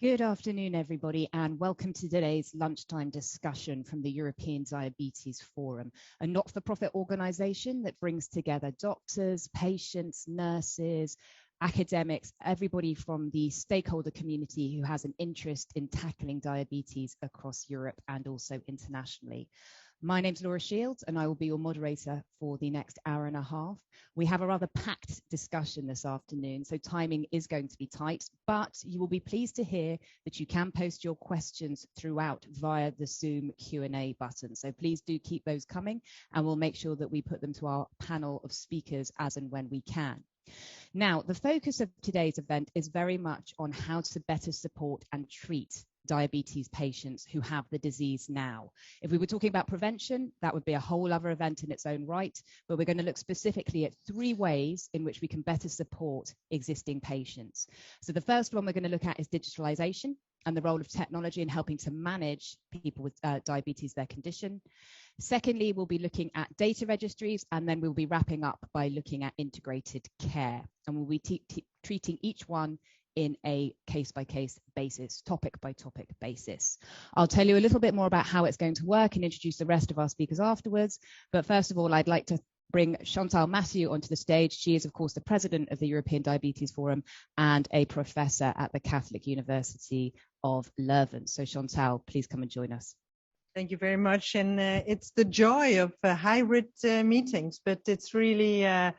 Good afternoon, everybody, and welcome to today's lunchtime discussion from the European Diabetes Forum, a not-for-profit organisation that brings together doctors, patients, nurses, academics, everybody from the stakeholder community who has an interest in tackling diabetes across Europe and also internationally. My name's Laura Shields, and I will be your moderator for the next hour and a half. We have a rather packed discussion this afternoon, so timing is going to be tight, but you will be pleased to hear that you can post your questions throughout via the Zoom Q&A button. So please do keep those coming, and we'll make sure that we put them to our panel of speakers as and when we can. Now, the focus of today's event is very much on how to better support and treat diabetes patients who have the disease now. If we were talking about prevention, that would be a whole other event in its own right, but we're going to look specifically at 3 ways in which we can better support existing patients. So the first one we're going to look at is digitalization and the role of technology in helping to manage people with diabetes, their condition. Secondly, we'll be looking at data registries, and then we'll be wrapping up by looking at integrated care, and we'll be treating each one in a case-by-case basis, topic-by-topic basis. I'll tell you a little bit more about how it's going to work and introduce the rest of our speakers afterwards. But first of all, I'd like to bring Chantal Mathieu onto the stage. She is, of course, the president of the European Diabetes Forum and a professor at the Catholic University of Leuven. So Chantal, please come and join us. Thank you very much. And it's the joy of hybrid meetings, but it's really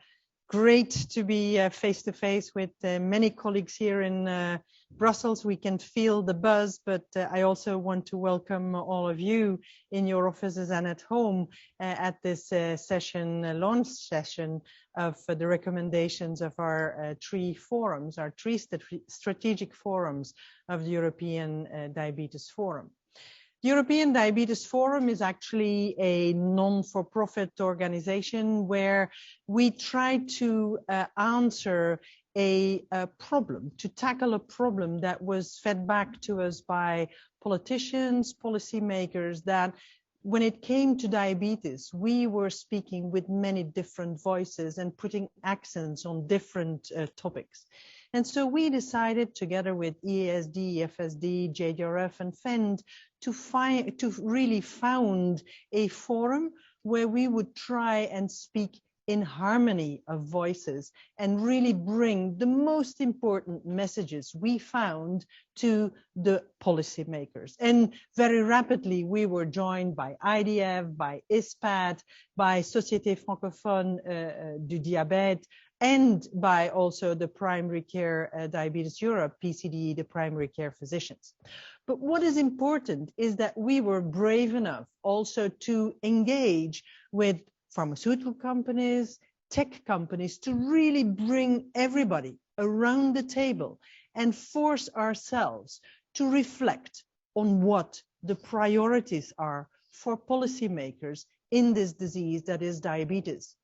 great to be face-to-face with many colleagues here in Brussels. We can feel the buzz, but I also want to welcome all of you in your offices and at home at this launch session of the recommendations of our 3 forums, our 3 strategic forums of the European Diabetes Forum. The European Diabetes Forum is actually a non-for-profit organization where we try to answer a problem, to tackle a problem that was fed back to us by politicians, policymakers, that when it came to diabetes, we were speaking with many different voices and putting accents on different topics. And so we decided, together with EASD, FSD, JDRF, and FEND, to really found a forum where we would try and speak in harmony of voices and really bring the most important messages we found to the policymakers. And very rapidly, we were joined by IDF, by ISPAD, by Société Francophone du Diabète, and by also the Primary Care Diabetes Europe, PCD, the primary care physicians. But what is important is that we were brave enough also to engage with pharmaceutical companies, tech companies, to really bring everybody around the table and force ourselves to reflect on what the priorities are for policymakers in this disease that is diabetes.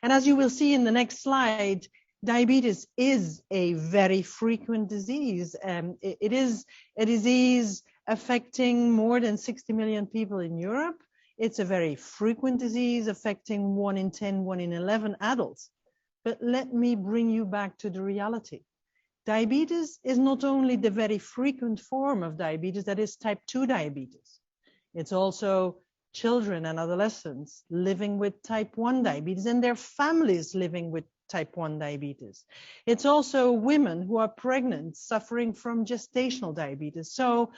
And as you will see in the next slide, diabetes is a very frequent disease. It is a disease affecting more than 60 million people in Europe. It's a very frequent disease affecting 1 in 10, 1 in 11 adults. But let me bring you back to the reality. Diabetes is not only the very frequent form of diabetes, that is type 2 diabetes. It's also children and adolescents living with type 1 diabetes and their families living with type 1 diabetes. It's also women who are pregnant suffering from gestational diabetes. So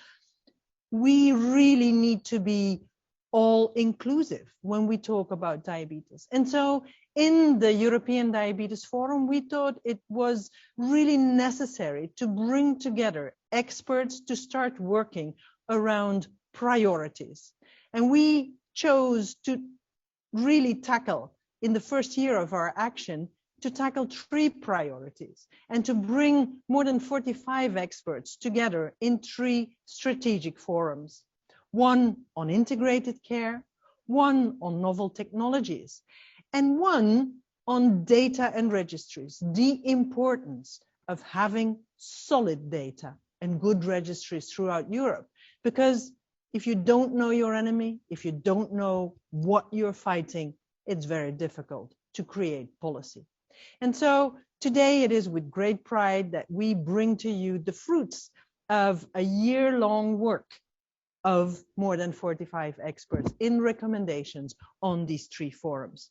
we really need to be all inclusive when we talk about diabetes. And so in the European Diabetes Forum, we thought it was really necessary to bring together experts to start working around priorities. And we chose to really tackle, in the first year of our action, to tackle 3 priorities and to bring more than 45 experts together in 3 strategic forums. 1 on integrated care, 1 on novel technologies, and 1 on data and registries, the importance of having solid data and good registries throughout Europe. Because if you don't know your enemy, if you don't know what you're fighting, it's very difficult to create policy. And so today it is with great pride that we bring to you the fruits of a year-long work of more than 45 experts in recommendations on these 3 forums.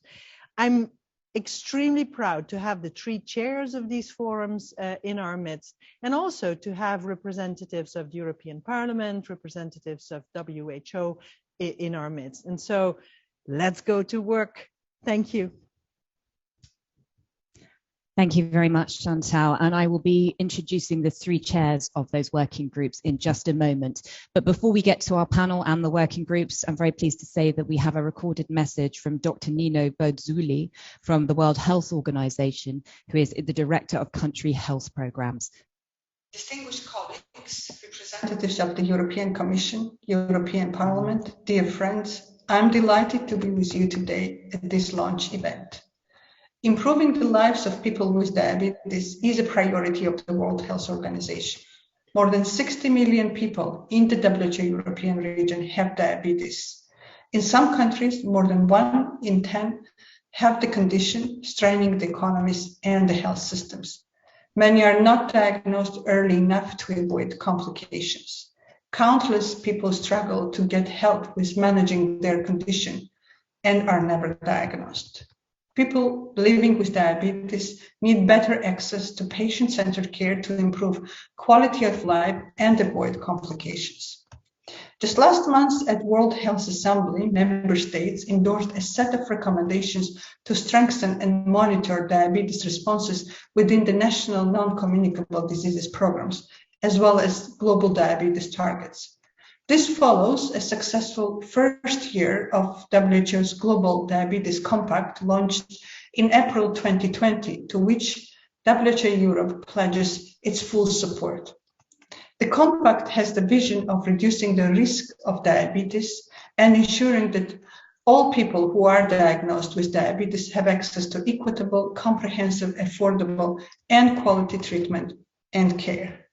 I'm extremely proud to have the 3 chairs of these forums in our midst, and also to have representatives of the European Parliament, representatives of WHO in our midst. And so let's go to work. Thank you. Thank you very much, Chantal. And I will be introducing the 3 chairs of those working groups in just a moment. But before we get to our panel and the working groups, I'm very pleased to say that we have a recorded message from Dr. Nino Bozzuli from the World Health Organization, who is the Director of Country Health Programs. Distinguished colleagues, representatives of the European Commission, European Parliament, dear friends, I'm delighted to be with you today at this launch event. Improving the lives of people with diabetes is a priority of the World Health Organization. More than 60 million people in the WHO European region have diabetes. In some countries, more than 1 in 10 have the condition, straining the economies and the health systems. Many are not diagnosed early enough to avoid complications. Countless people struggle to get help with managing their condition and are never diagnosed. People living with diabetes need better access to patient-centered care to improve quality of life and avoid complications. Just last month at World Health Assembly, member states endorsed a set of recommendations to strengthen and monitor diabetes responses within the national non-communicable diseases programs, as well as global diabetes targets. This follows a successful first year of WHO's Global Diabetes Compact launched in April 2020, to which WHO Europe pledges its full support. The Compact has the vision of reducing the risk of diabetes and ensuring that all people who are diagnosed with diabetes have access to equitable, comprehensive, affordable, and quality treatment and care.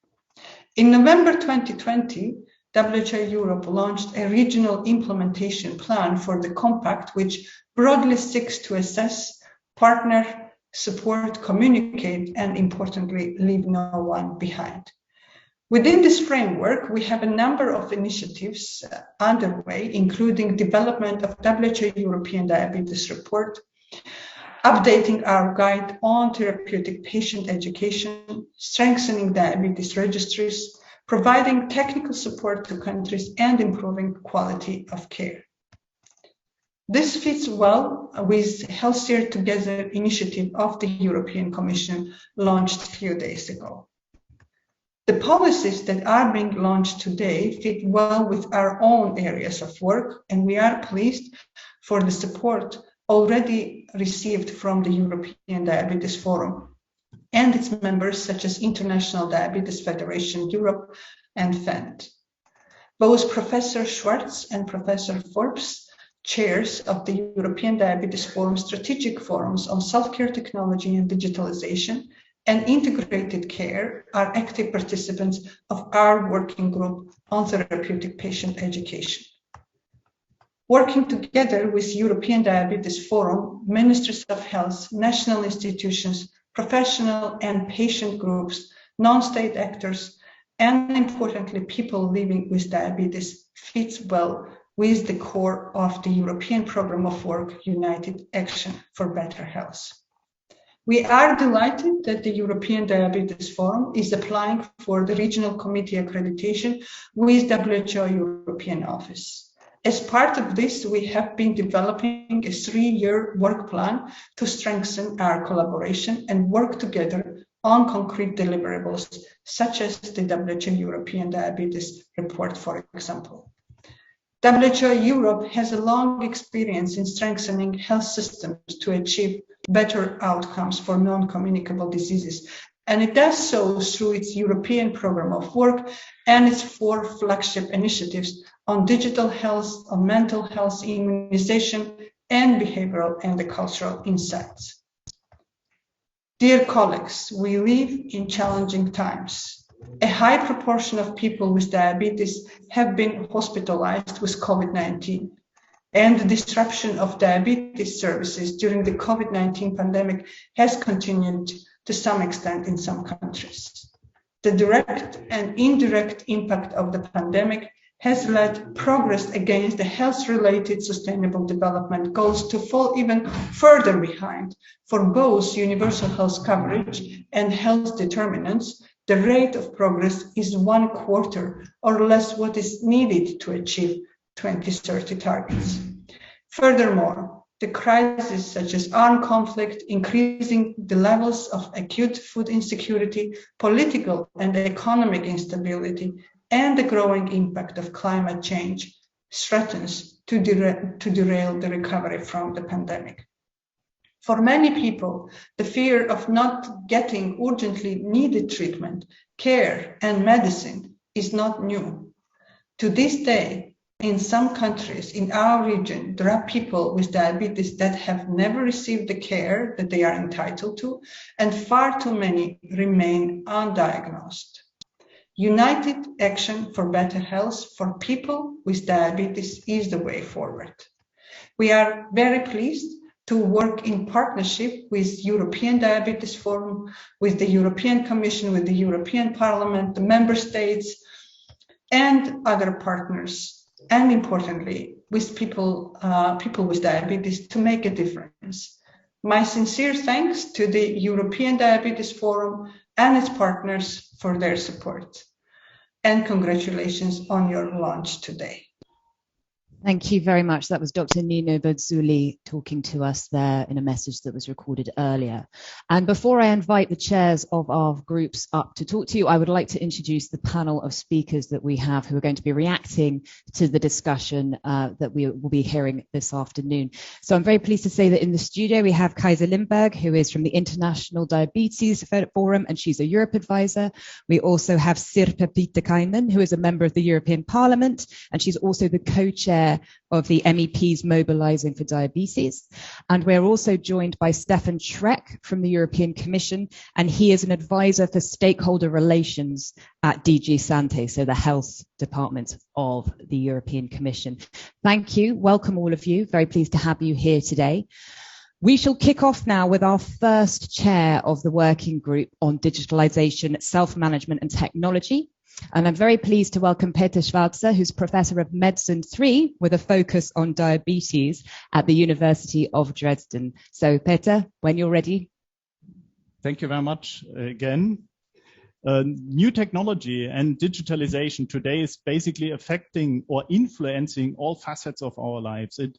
In November 2020, WHO Europe launched a regional implementation plan for the Compact, which broadly seeks to assess, partner, support, communicate, and importantly, leave no one behind. Within this framework, we have a number of initiatives underway, including development of WHO European Diabetes Report, updating our guide on therapeutic patient education, strengthening diabetes registries, providing technical support to countries, and improving quality of care. This fits well with Healthier Together initiative of the European Commission launched a few days ago. The policies that are being launched today fit well with our own areas of work, and we are pleased for the support already received from the European Diabetes Forum and its members such as International Diabetes Federation Europe and FENT. Both Professor Schwartz and Professor Forbes, chairs of the European Diabetes Forum strategic forums on self-care technology and digitalization and integrated care, are active participants of our working group on therapeutic patient education. Working together with European Diabetes Forum, ministries of health, national institutions, professional and patient groups, non-state actors, and importantly, people living with diabetes fits well with the core of the European Programme of Work, United Action for Better Health. We are delighted that the European Diabetes Forum is applying for the Regional Committee accreditation with WHO European Office. As part of this, we have been developing a 3-year work plan to strengthen our collaboration and work together on concrete deliverables, such as the WHO European Diabetes Report, for example. WHO Europe has a long experience in strengthening health systems to achieve better outcomes for non-communicable diseases, and it does so through its European Programme of Work and its 4 flagship initiatives on digital health, on mental health, immunization, and behavioral and cultural insights. Dear colleagues, we live in challenging times. A high proportion of people with diabetes have been hospitalized with COVID-19, and the disruption of diabetes services during the COVID-19 pandemic has continued to some extent in some countries. The direct and indirect impact of the pandemic has led progress against the health-related sustainable development goals to fall even further behind. For both universal health coverage and health determinants, the rate of progress is 1/4 or less what is needed to achieve 2030 targets. Furthermore, the crises such as armed conflict, increasing the levels of acute food insecurity, political and economic instability, and the growing impact of climate change threatens to derail the recovery from the pandemic. For many people, the fear of not getting urgently needed treatment, care, and medicine is not new. To this day, in some countries in our region, there are people with diabetes that have never received the care that they are entitled to, and far too many remain undiagnosed. United action for better health for people with diabetes is the way forward. We are very pleased to work in partnership with European Diabetes Forum, with the European Commission, with the European Parliament, the Member States, and other partners, and importantly, with people with diabetes to make a difference. My sincere thanks to the European Diabetes Forum and its partners for their support. And congratulations on your launch today. Thank you very much. That was Dr. Nino Bozzulli talking to us there in a message that was recorded earlier. And before I invite the chairs of our groups up to talk to you, I would like to introduce the panel of speakers that we have who are going to be reacting to the discussion that we will be hearing this afternoon. So I'm very pleased to say that in the studio we have Kajsa Lindberg, who is from the International Diabetes Forum, and she's a Europe advisor. We also have Sirpa Pietikäinen, who is a member of the European Parliament, and she's also the co-chair of the MEPs Mobilising for Diabetes. And we're also joined by Stefan Schreck from the European Commission, and he is an advisor for stakeholder relations at DG Sante, so the health department of the European Commission. Thank you. Welcome all of you. Very pleased to have you here today. We shall kick off now with our first chair of the working group on digitalization, self-management and technology. And I'm very pleased to welcome Peter Schwarzer, who's Professor of Medicine 3 with a focus on diabetes at the University of Dresden. So Peter, when you're ready. Thank you very much again. New technology and digitalization today is basically affecting or influencing all facets of our lives. It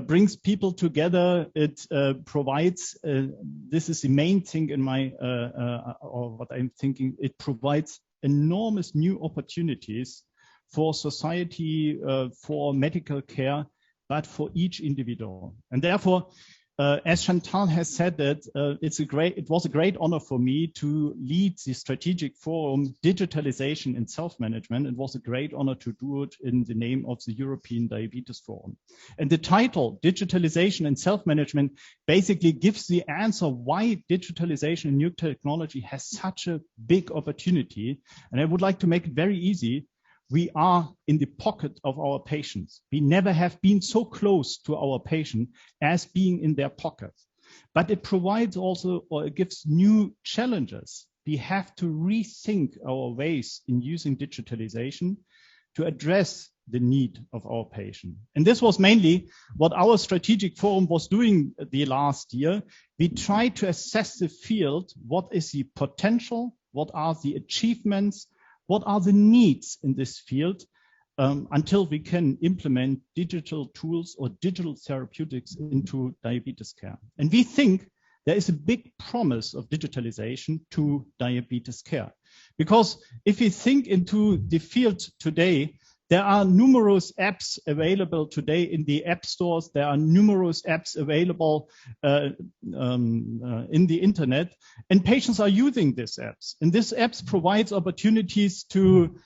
brings people together. It provides, this is the main thing in my, or what I'm thinking, it provides enormous new opportunities for society, for medical care, but for each individual. And therefore, as Chantal has said that, it was a great honor for me to lead the strategic forum, digitalization and self-management. It was a great honor to do it in the name of the European Diabetes Forum. And the title, digitalization and self-management, basically gives the answer why digitalization and new technology has such a big opportunity. And I would like to make it very easy. We are in the pocket of our patients. We never have been so close to our patient as being in their pocket. But it provides also, or it gives new challenges. We have to rethink our ways in using digitalization to address the need of our patient. And this was mainly what our strategic forum was doing the last year. We tried to assess the field. What is the potential? What are the achievements? What are the needs in this field until we can implement digital tools or digital therapeutics into diabetes care? And we think there is a big promise of digitalization to diabetes care. Because if we think into the field today, there are numerous apps available today in the app stores. There are numerous apps available in the internet, and patients are using these apps. And these apps provides opportunities to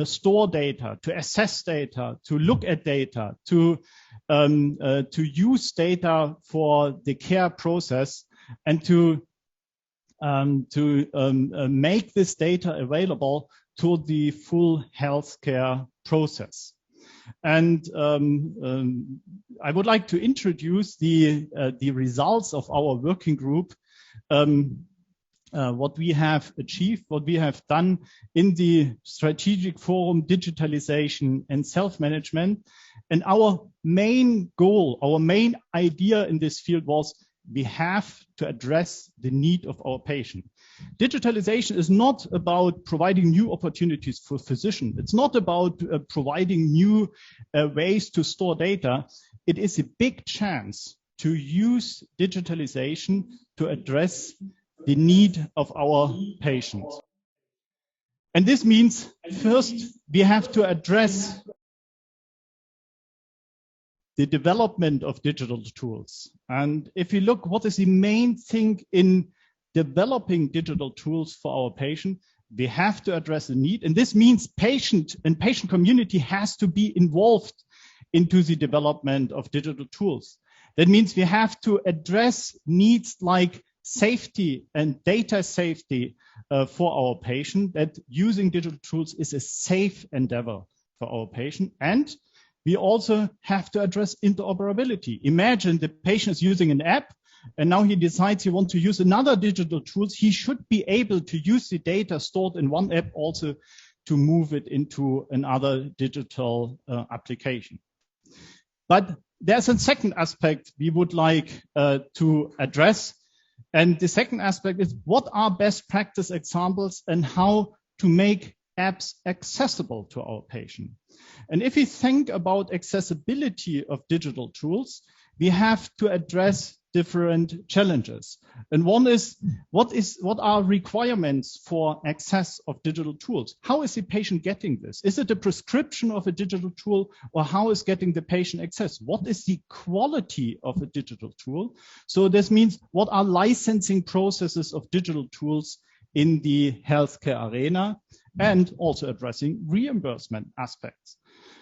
store data, to assess data, to look at data, to use data for the care process, and to make this data available to the full healthcare process. And I would like to introduce the results of our working group. what we have achieved, what we have done in the strategic forum, digitalization and self-management. And our main goal, our main idea in this field was we have to address the need of our patient. Digitalization is not about providing new opportunities for physicians. It's not about providing new ways to store data. It is a big chance to use digitalization to address the need of our patients. And this means, first, we have to address the development of digital tools. And if you look, what is the main thing in developing digital tools for our patient? We have to address the need. And this means patient and patient community has to be involved into the development of digital tools. That means we have to address needs like safety and data safety for our patient, that using digital tools is a safe endeavor for our patient. And we also have to address interoperability. Imagine the patient is using an app and now he decides he wants to use another digital tools. He should be able to use the data stored in one app also to move it into another digital application. But there's a second aspect we would like to address. And the second aspect is, what are best practice examples and how to make apps accessible to our patient? And if we think about accessibility of digital tools, we have to address different challenges. And one is, what are requirements for access of digital tools? How is the patient getting this? Is it a prescription of a digital tool, or how is getting the patient access? What is the quality of a digital tool? So this means, what are licensing processes of digital tools in the healthcare arena, and also addressing reimbursement aspects.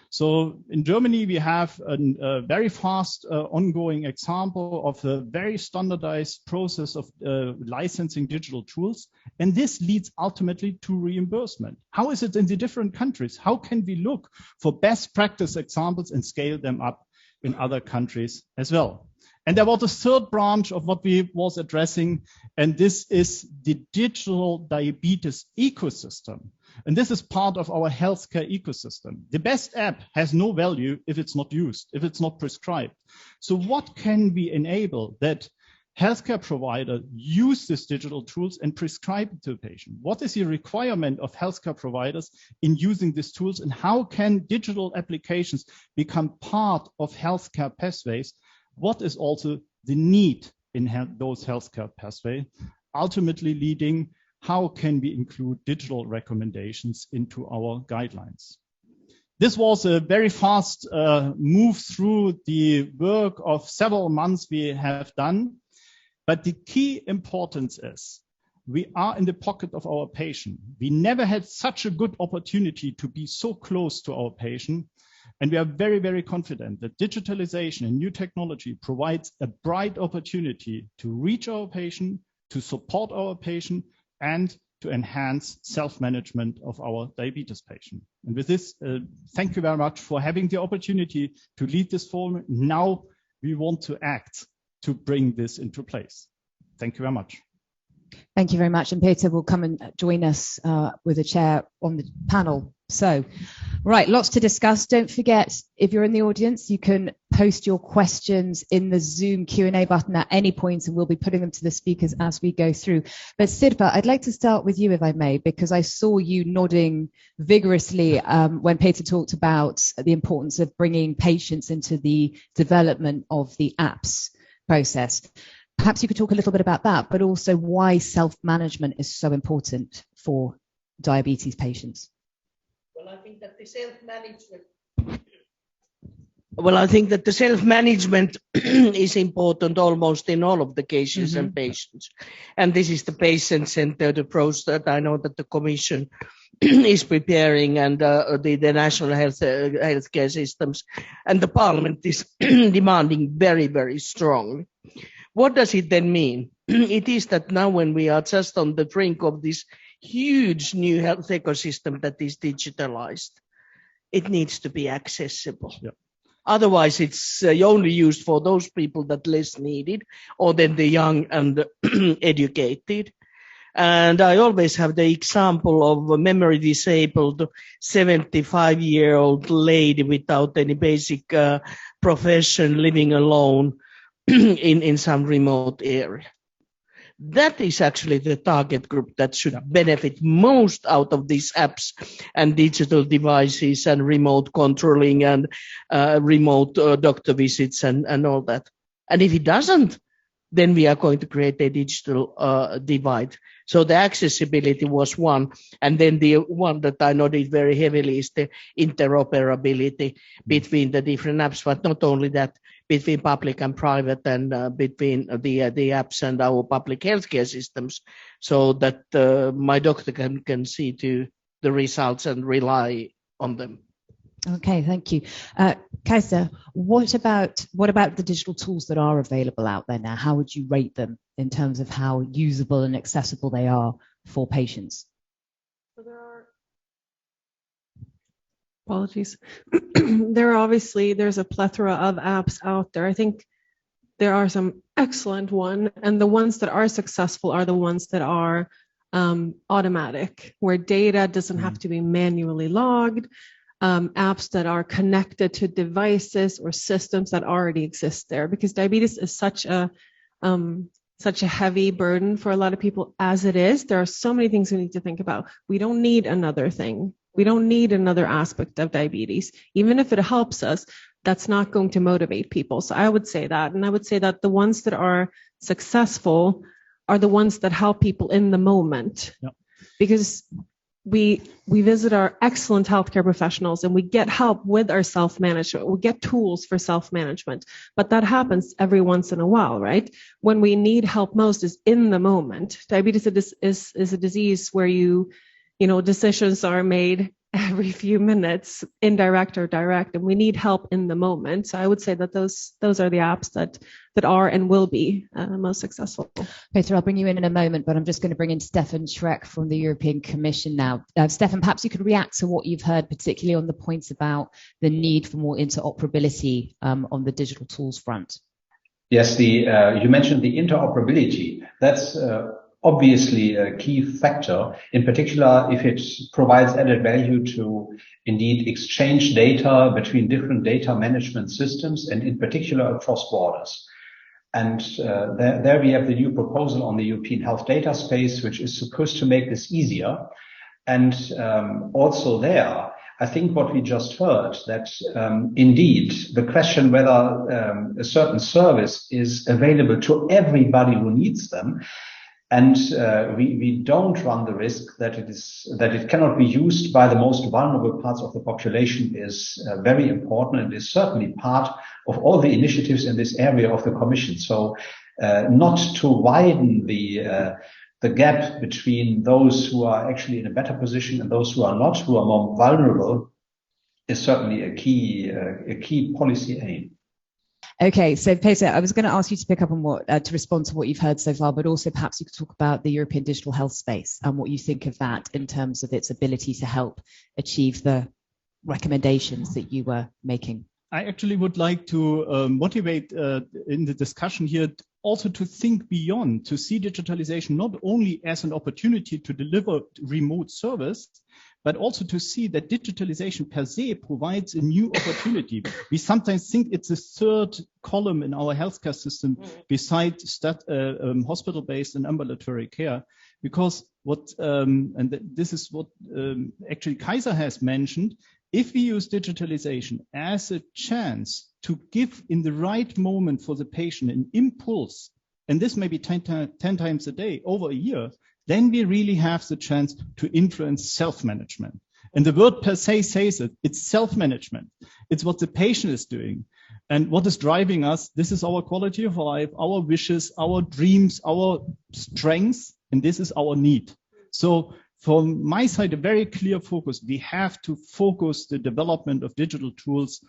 So in Germany, we have a very fast ongoing example of a very standardized process of licensing digital tools. And this leads ultimately to reimbursement. How is it in the different countries? How can we look for best practice examples and scale them up in other countries as well? And there was a third branch of what we was addressing, and this is the digital diabetes ecosystem. And this is part of our healthcare ecosystem. The best app has no value if it's not used, if it's not prescribed. So what can we enable that healthcare providers use these digital tools and prescribe it to the patient? What is the requirement of healthcare providers in using these tools, and how can digital applications become part of healthcare pathways? What is also the need in those healthcare pathways, ultimately leading, how can we include digital recommendations into our guidelines? This was a very fast move through the work of several months we have done. But the key importance is, we are in the pocket of our patient. We never had such a good opportunity to be so close to our patient. And we are very, very confident that digitalization and new technology provides a bright opportunity to reach our patient, to support our patient, and to enhance self-management of our diabetes patient. And with this, thank you very much for having the opportunity to lead this forum. Now we want to act to bring this into place. Thank you very much. Thank you very much. And Peter will come and join us with a chair on the panel. So, right, lots to discuss. Don't forget, if you're in the audience, you can post your questions in the Zoom Q&A button at any point, and we'll be putting them to the speakers as we go through. But Sirpa, I'd like to start with you, if I may, because I saw you nodding vigorously when Peter talked about the importance of bringing patients into the development of the apps process. Perhaps you could talk a little bit about that, but also why self-management is so important for diabetes patients. Well, I think that the self-management is important almost in all of the cases and patients. And this is the patient-centered approach that I know that the Commission is preparing, and the national healthcare systems and the Parliament is demanding very, very strongly. What does it then mean? It is that now, when we are just on the brink of this huge new health ecosystem that is digitalized, it needs to be accessible. Yep. Otherwise, it's only used for those people that less need it, or then the young and educated. And I always have the example of a memory disabled 75-year-old lady without any basic profession living alone in some remote area. That is actually the target group that should benefit most out of these apps and digital devices and remote controlling and remote doctor visits and all that. And if it doesn't, then we are going to create a digital divide. So the accessibility was one. And then the one that I noted very heavily is the interoperability between the different apps, but not only that, between public and private and between the apps and our public healthcare systems, so that my doctor can see to the results and rely on them. Okay, thank you. Kajsa, what about the digital tools that are available out there now? How would you rate them in terms of how usable and accessible they are for patients? So apologies. There's a plethora of apps out there. I think there are some excellent ones, and the ones that are successful are the ones that are automatic, where data doesn't have to be manually logged. Apps that are connected to devices or systems that already exist there, because diabetes is such a heavy burden for a lot of people as it is. There are so many things we need to think about. We don't need another thing. We don't need another aspect of diabetes. Even if it helps us, that's not going to motivate people. So I would say that. And I would say that the ones that are successful are the ones that help people in the moment. Yep. Because we visit our excellent healthcare professionals and we get help with our self-management. We get tools for self-management, but that happens every once in a while, right? When we need help most is in the moment. Diabetes is a disease where decisions are made every few minutes, indirect or direct, and we need help in the moment. So I would say that those are the apps that are and will be most successful. Peter, I'll bring you in a moment, but I'm just going to bring in Stefan Schreck from the European Commission now. Stefan, perhaps you could react to what you've heard, particularly on the points about the need for more interoperability on the digital tools front. Yes, you mentioned the interoperability. That's obviously a key factor, in particular if it provides added value to indeed exchange data between different data management systems and in particular across borders. And there we have the new proposal on the European health data space, which is supposed to make this easier. And also there, I think what we just heard, that indeed the question whether a certain service is available to everybody who needs them, and we don't run the risk that it cannot be used by the most vulnerable parts of the population is very important, and is certainly part of all the initiatives in this area of the Commission. So not to widen the gap between those who are actually in a better position and those who are not, who are more vulnerable, is certainly a key policy aim. Okay, so Peter, I was going to ask you to pick up on to respond to what you've heard so far, but also perhaps you could talk about the European digital health space and what you think of that in terms of its ability to help achieve the recommendations that you were making. I actually would like to motivate in the discussion here also to think beyond, to see digitalization not only as an opportunity to deliver remote service, but also to see that digitalization per se provides a new opportunity. We sometimes think it's a third column in our healthcare system besides hospital-based and ambulatory care, because this is what actually Kajsa has mentioned. If we use digitalization as a chance to give in the right moment for the patient an impulse, and this may be 10 times a day over a year, then we really have the chance to influence self-management. And the word per se says it. It's self-management. It's what the patient is doing. And what is driving us, this is our quality of life, our wishes, our dreams, our strengths, and this is our need. So from my side, a very clear focus. We have to focus the development of digital tools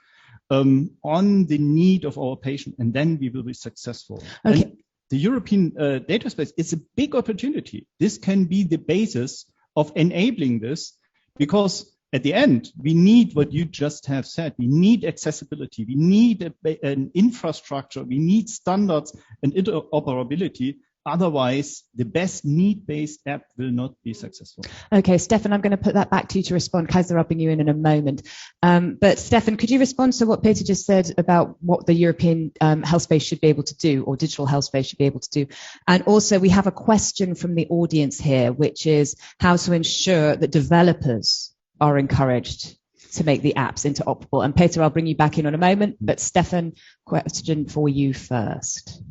on the need of our patient, and then we will be successful. Okay. And the European data space is a big opportunity. This can be the basis of enabling this, because at the end, we need what you just have said. We need accessibility. We need an infrastructure. We need standards and interoperability Otherwise, the best need-based app will not be successful. Okay, Stefan, I'm going to put that back to you to respond. Kaiser, I'll bring you in a moment. But Stefan, could you respond to what Peter just said about what the European health space should be able to do, or digital health space should be able to do? And also, we have a question from the audience here, which is how to ensure that developers are encouraged to make the apps interoperable. And Peter, I'll bring you back in a moment, but Stefan, question for you first.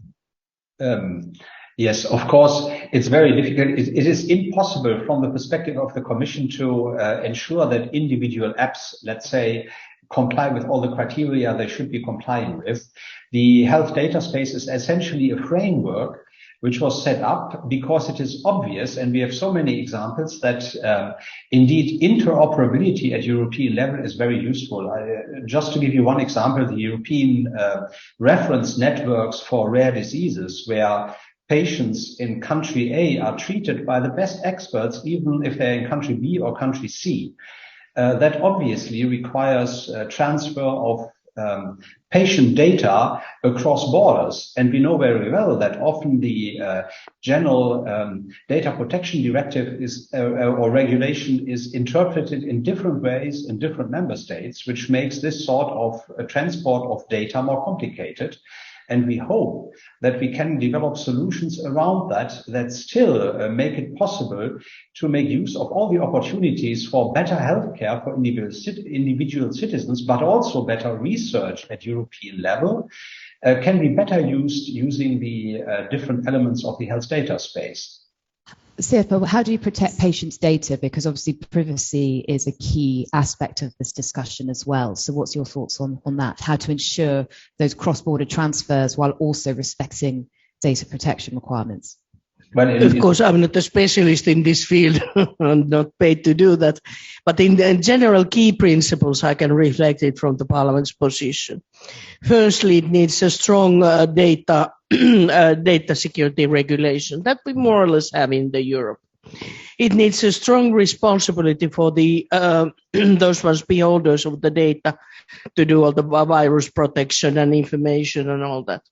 Yes, of course, it's very difficult. It is impossible from the perspective of the Commission to ensure that individual apps, let's say, comply with all the criteria they should be complying with. The health data space is essentially a framework which was set up because it is obvious, and we have so many examples, that indeed interoperability at European level is very useful. Just to give you one example, the European reference networks for rare diseases, where patients in country A are treated by the best experts, even if they're in country B or country C. That obviously requires transfer of patient data across borders. And we know very well that often the general data protection directive is or regulation is interpreted in different ways in different member states, which makes this sort of transport of data more complicated. And we hope that we can develop solutions around that still make it possible to make use of all the opportunities for better healthcare for individual citizens, but also better research at European level can be better used using the different elements of the health data space. Sirpa, how do you protect patients' data? Because obviously privacy is a key aspect of this discussion as well. So what's your thoughts on that? How to ensure those cross-border transfers while also respecting data protection requirements? Well, of course, I'm not a specialist in this field. I'm not paid to do that. But in general key principles, I can reflect it from the Parliament's position. Firstly, it needs a strong data security regulation that we more or less have in the Europe. It needs a strong responsibility for the those ones beholders of the data to do all the virus protection and information and all that.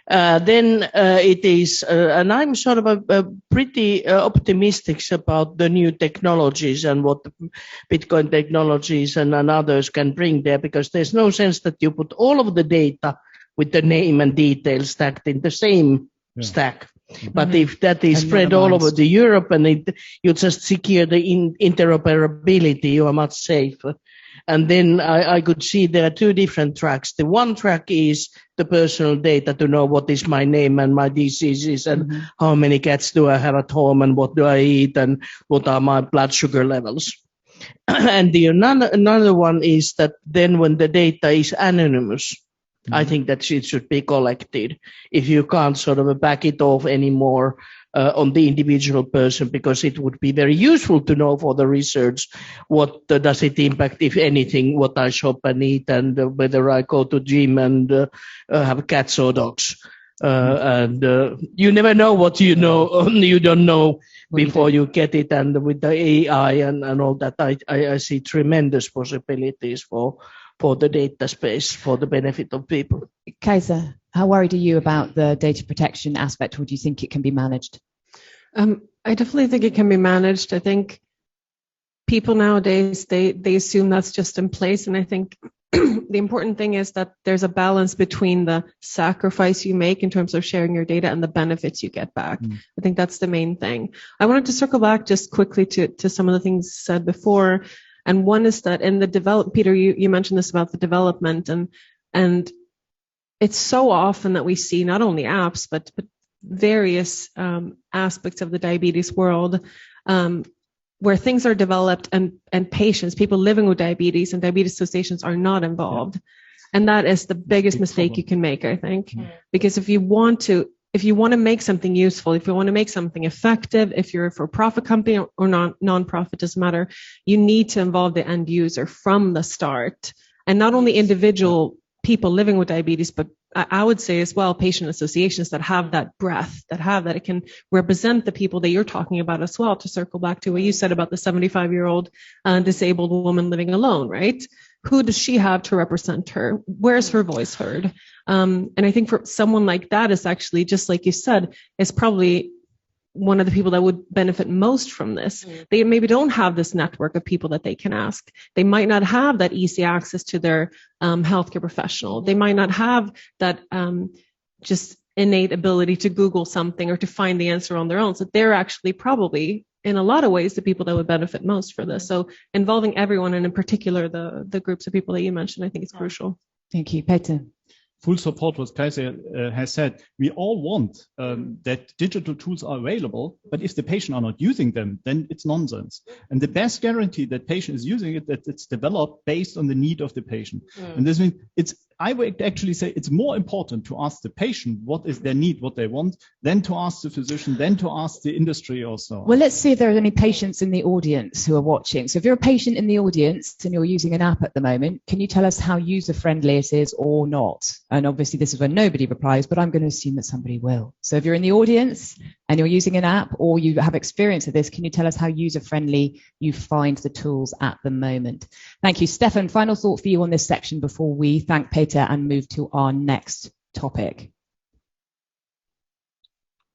Then it is, and I'm sort of pretty optimistic about the new technologies and what the Bitcoin technologies and others can bring there, because there's no sense that you put all of the data with the name and details stacked in the same stack. But if that is spread all over the Europe and you just secure the interoperability, you are much safer. And then I could see there are two different tracks. The one track is the personal data to know what is my name and my diseases and how many cats do I have at home and what do I eat and what are my blood sugar levels. And the another one is that then when the data is anonymous, I think that it should be collected if you can't sort of back it off anymore on the individual person, because it would be very useful to know for the research what does it impact, if anything, what I shop and eat and whether I go to gym and have cats or dogs. And you never know what you know, you don't know before you get it. And with the AI and all that, I see tremendous possibilities for the data space for the benefit of people. Kaiser, how worried are you about the data protection aspect, or do you think it can be managed? I definitely think it can be managed. I think people nowadays, they assume that's just in place. And I think the important thing is that there's a balance between the sacrifice you make in terms of sharing your data and the benefits you get back. I think that's the main thing. I wanted to circle back just quickly to some of the things said before. And one is that in the Peter, you mentioned this about the development, and it's so often that we see not only apps, but various aspects of the diabetes world where things are developed and patients, people living with diabetes and diabetes associations are not involved. And that is the biggest mistake you can make, I think, because if you want to make something useful, if you want to make something effective, if you're a for-profit company or non-profit, doesn't matter, you need to involve the end user from the start. And not only individual people living with diabetes, but I would say as well, patient associations that have that breadth, that it can represent the people that you're talking about as well, to circle back to what you said about the 75-year-old disabled woman living alone, right? Who does she have to represent her? Where's her voice heard? And I think for someone like that is actually, just like you said, is probably one of the people that would benefit most from this. They maybe don't have this network of people that they can ask. They might not have that easy access to their healthcare professional. They might not have that just innate ability to Google something or to find the answer on their own. So they're actually probably, in a lot of ways, the people that would benefit most for this. So involving everyone, and in particular the groups of people that you mentioned, I think is crucial. Thank you. Peter. Full support what Kaiser has said. We all want that digital tools are available, but if the patient are not using them, then it's nonsense. And the best guarantee that patient is using it, that it's developed based on the need of the patient. And this means I would actually say it's more important to ask the patient what is their need, what they want, than to ask the physician, then to ask the industry also. Well, let's see if there are any patients in the audience who are watching. So if you're a patient in the audience and you're using an app at the moment, can you tell us how user-friendly it is or not? And obviously this is when nobody replies, but I'm going to assume that somebody will. So if you're in the audience and you're using an app or you have experience of this, can you tell us how user-friendly you find the tools at the moment? Thank you. Stefan, final thought for you on this section before we thank Peter and move to our next topic.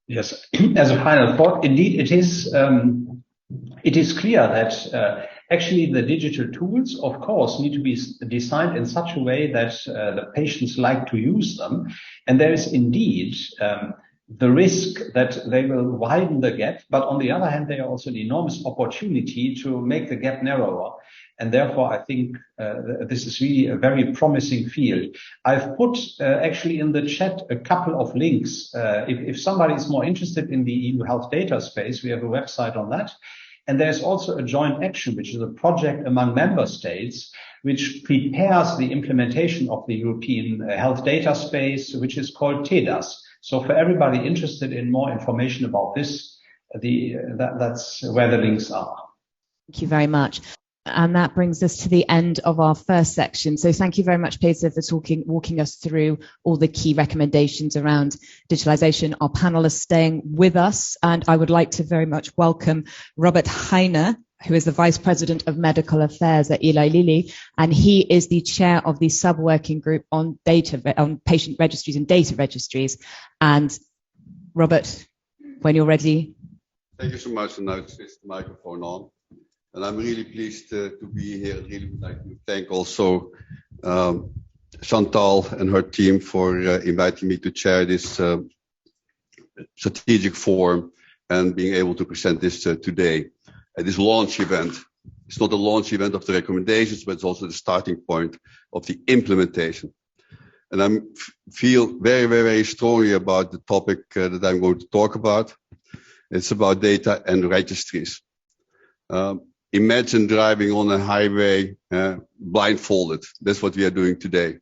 Yes, as a final thought, indeed, it is clear that actually the digital tools, of course, need to be designed in such a way that the patients like to use them. And there is indeed the risk that they will widen the gap, but on the other hand, they are also an enormous opportunity to make the gap narrower. And therefore, I think this is really a very promising field. I've put actually in the chat a couple of links. If somebody is more interested in the EU health data space, we have a website on that. And there's also a joint action, which is a project among member states, which prepares the implementation of the European health data space, which is called TEDAS. So for everybody interested in more information about this, that's where the links are. Thank you very much. And that brings us to the end of our first section. So thank you very much, Peter, for walking us through all the key recommendations around digitalization. Our panel is staying with us, and I would like to very much welcome Robert Heine, who is the Vice President of Medical Affairs at Eli Lilly, and he is the chair of the sub-working group on patient registries and data registries. And Robert, when you're ready. Thank you so much. And now it's the microphone on. And I'm really pleased to be here. I really would like to thank also Chantal and her team for inviting me to chair this strategic forum and being able to present this today at this launch event. It's not a launch event of the recommendations, but it's also the starting point of the implementation. And I feel very, very, very strongly about the topic that I'm going to talk about. It's about data and registries. Imagine driving on a highway blindfolded. That's what we are doing today.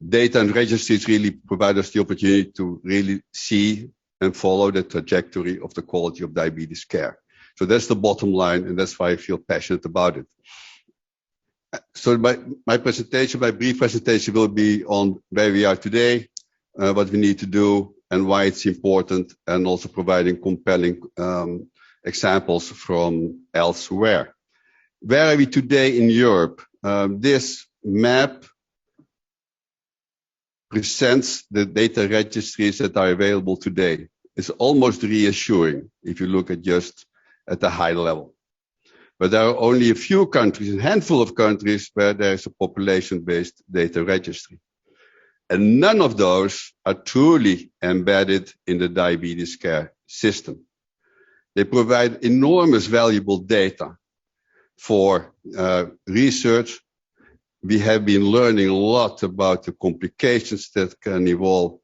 Data and registries really provide us the opportunity to really see and follow the trajectory of the quality of diabetes care. So that's the bottom line, and that's why I feel passionate about it. So my brief presentation will be on where we are today, what we need to do, and why it's important, and also providing compelling examples from elsewhere. Where are we today in Europe? This map presents the data registries that are available today. It's almost reassuring if you look at just at the high level. But there are only a few countries, a handful of countries, where there is a population-based data registry. And none of those are truly embedded in the diabetes care system. They provide enormous valuable data for research. We have been learning a lot about the complications that can evolve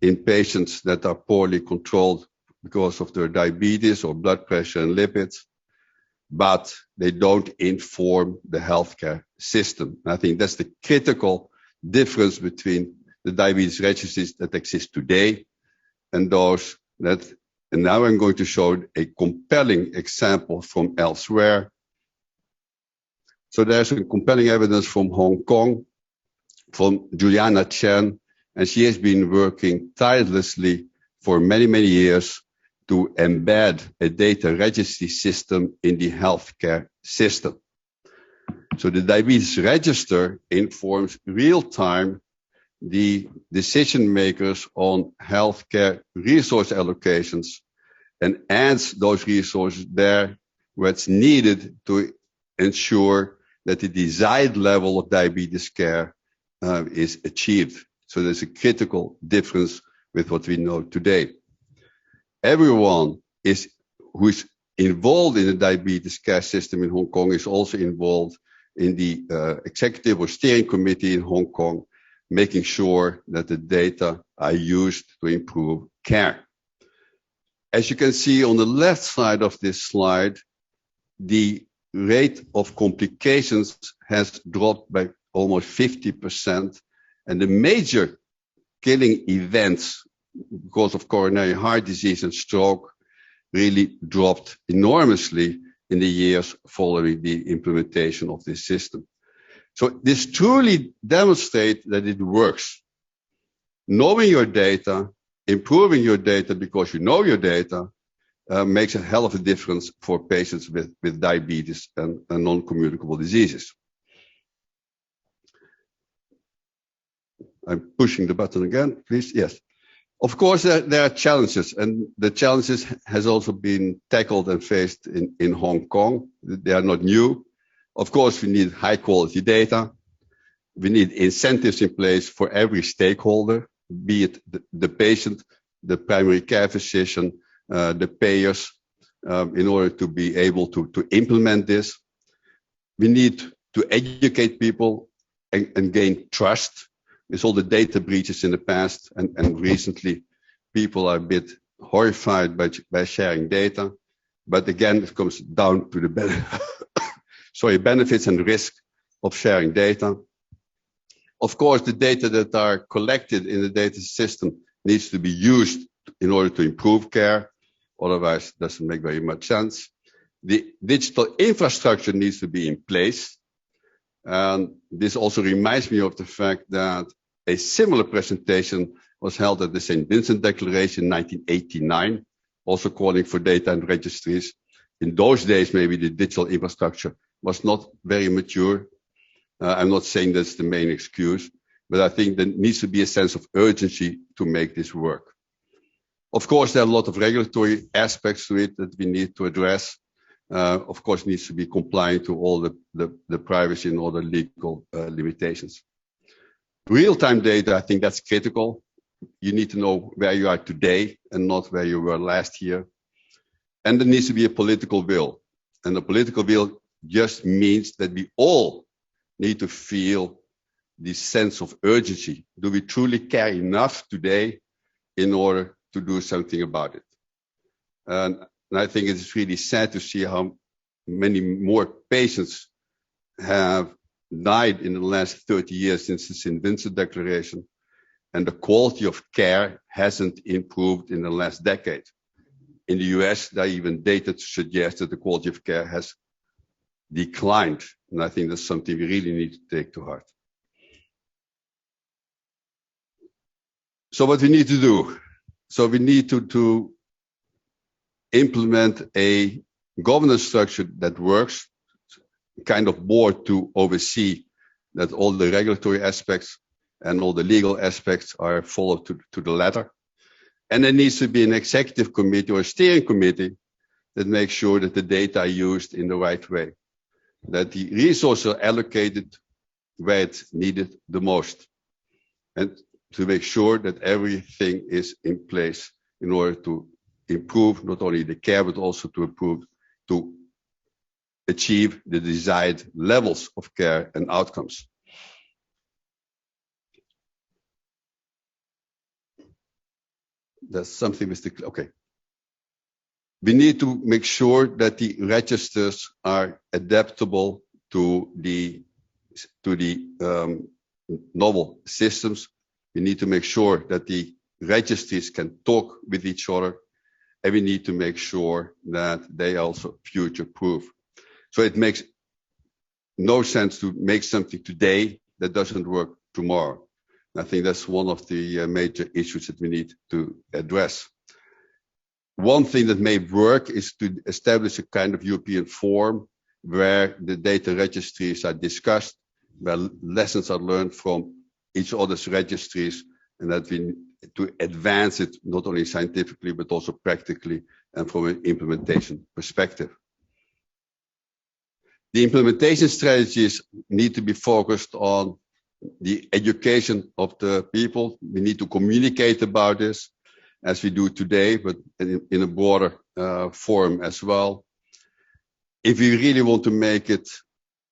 in patients that are poorly controlled because of their diabetes or blood pressure and lipids, but they don't inform the healthcare system. And I think that's the critical difference between the diabetes registries that exist today and those that. And now I'm going to show a compelling example from elsewhere. So there's some compelling evidence from Hong Kong, from Juliana Chen, and she has been working tirelessly for many, many years to embed a data registry system in the healthcare system. So the diabetes register informs real-time the decision makers on healthcare resource allocations and adds those resources there where it's needed to ensure that the desired level of diabetes care is achieved. So there's a critical difference with what we know today. Everyone who is involved in the diabetes care system in Hong Kong is also involved in the executive or steering committee in Hong Kong, making sure that the data are used to improve care. As you can see on the left side of this slide, the rate of complications has dropped by almost 50%, and the major killing events because of coronary heart disease and stroke really dropped enormously in the years following the implementation of this system. So this truly demonstrates that it works. Knowing your data, improving your data because you know your data, makes a hell of a difference for patients with diabetes and non-communicable diseases. I'm pushing the button again, please. Yes. Of course, there are challenges, and the challenges has also been tackled and faced in Hong Kong. They are not new. Of course, we need high quality data. We need incentives in place for every stakeholder, be it the patient, the primary care physician, the payers, in order to be able to implement this. We need to educate people and gain trust. With all the data breaches in the past and recently, people are a bit horrified by sharing data. But again, it comes down to the benefits and risk of sharing data. Of course, the data that are collected in the data system needs to be used in order to improve care. Otherwise, it doesn't make very much sense. The digital infrastructure needs to be in place. And this also reminds me of the fact that a similar presentation was held at the St. Vincent Declaration in 1989, also calling for data and registries. In those days, maybe the digital infrastructure was not very mature. I'm not saying that's the main excuse, but I think there needs to be a sense of urgency to make this work. Of course, there are a lot of regulatory aspects to it that we need to address. Of course, it needs to be compliant to all the privacy and all the legal limitations. Real-time data, I think that's critical. You need to know where you are today and not where you were last year. And there needs to be a political will. And the political will just means that we all need to feel this sense of urgency. Do we truly care enough today in order to do something about it? And I think it's really sad to see how many more patients have died in the last 30 years since the St. Vincent Declaration, and the quality of care hasn't improved in the last decade. In the US, there are even data to suggest that the quality of care has declined, and I think that's something we really need to take to heart. So what we need to do? So we need to implement a governance structure that works, kind of board to oversee that all the regulatory aspects and all the legal aspects are followed to the letter. And there needs to be an executive committee or a steering committee that makes sure that the data are used in the right way, that the resources are allocated where it's needed the most, and to make sure that everything is in place in order to improve not only the care, but also to achieve the desired levels of care and outcomes. There's something with the, okay. We need to make sure that the registers are adaptable to the novel systems. We need to make sure that the registries can talk with each other, and we need to make sure that they are also future-proof. So it makes no sense to make something today that doesn't work tomorrow. I think that's one of the major issues that we need to address. One thing that may work is to establish a kind of European forum where the data registries are discussed, where lessons are learned from each other's registries, and that we need to advance it not only scientifically but also practically and from an implementation perspective. The implementation strategies need to be focused on the education of the people. We need to communicate about this as we do today, but in a broader forum as well. If we really want to make it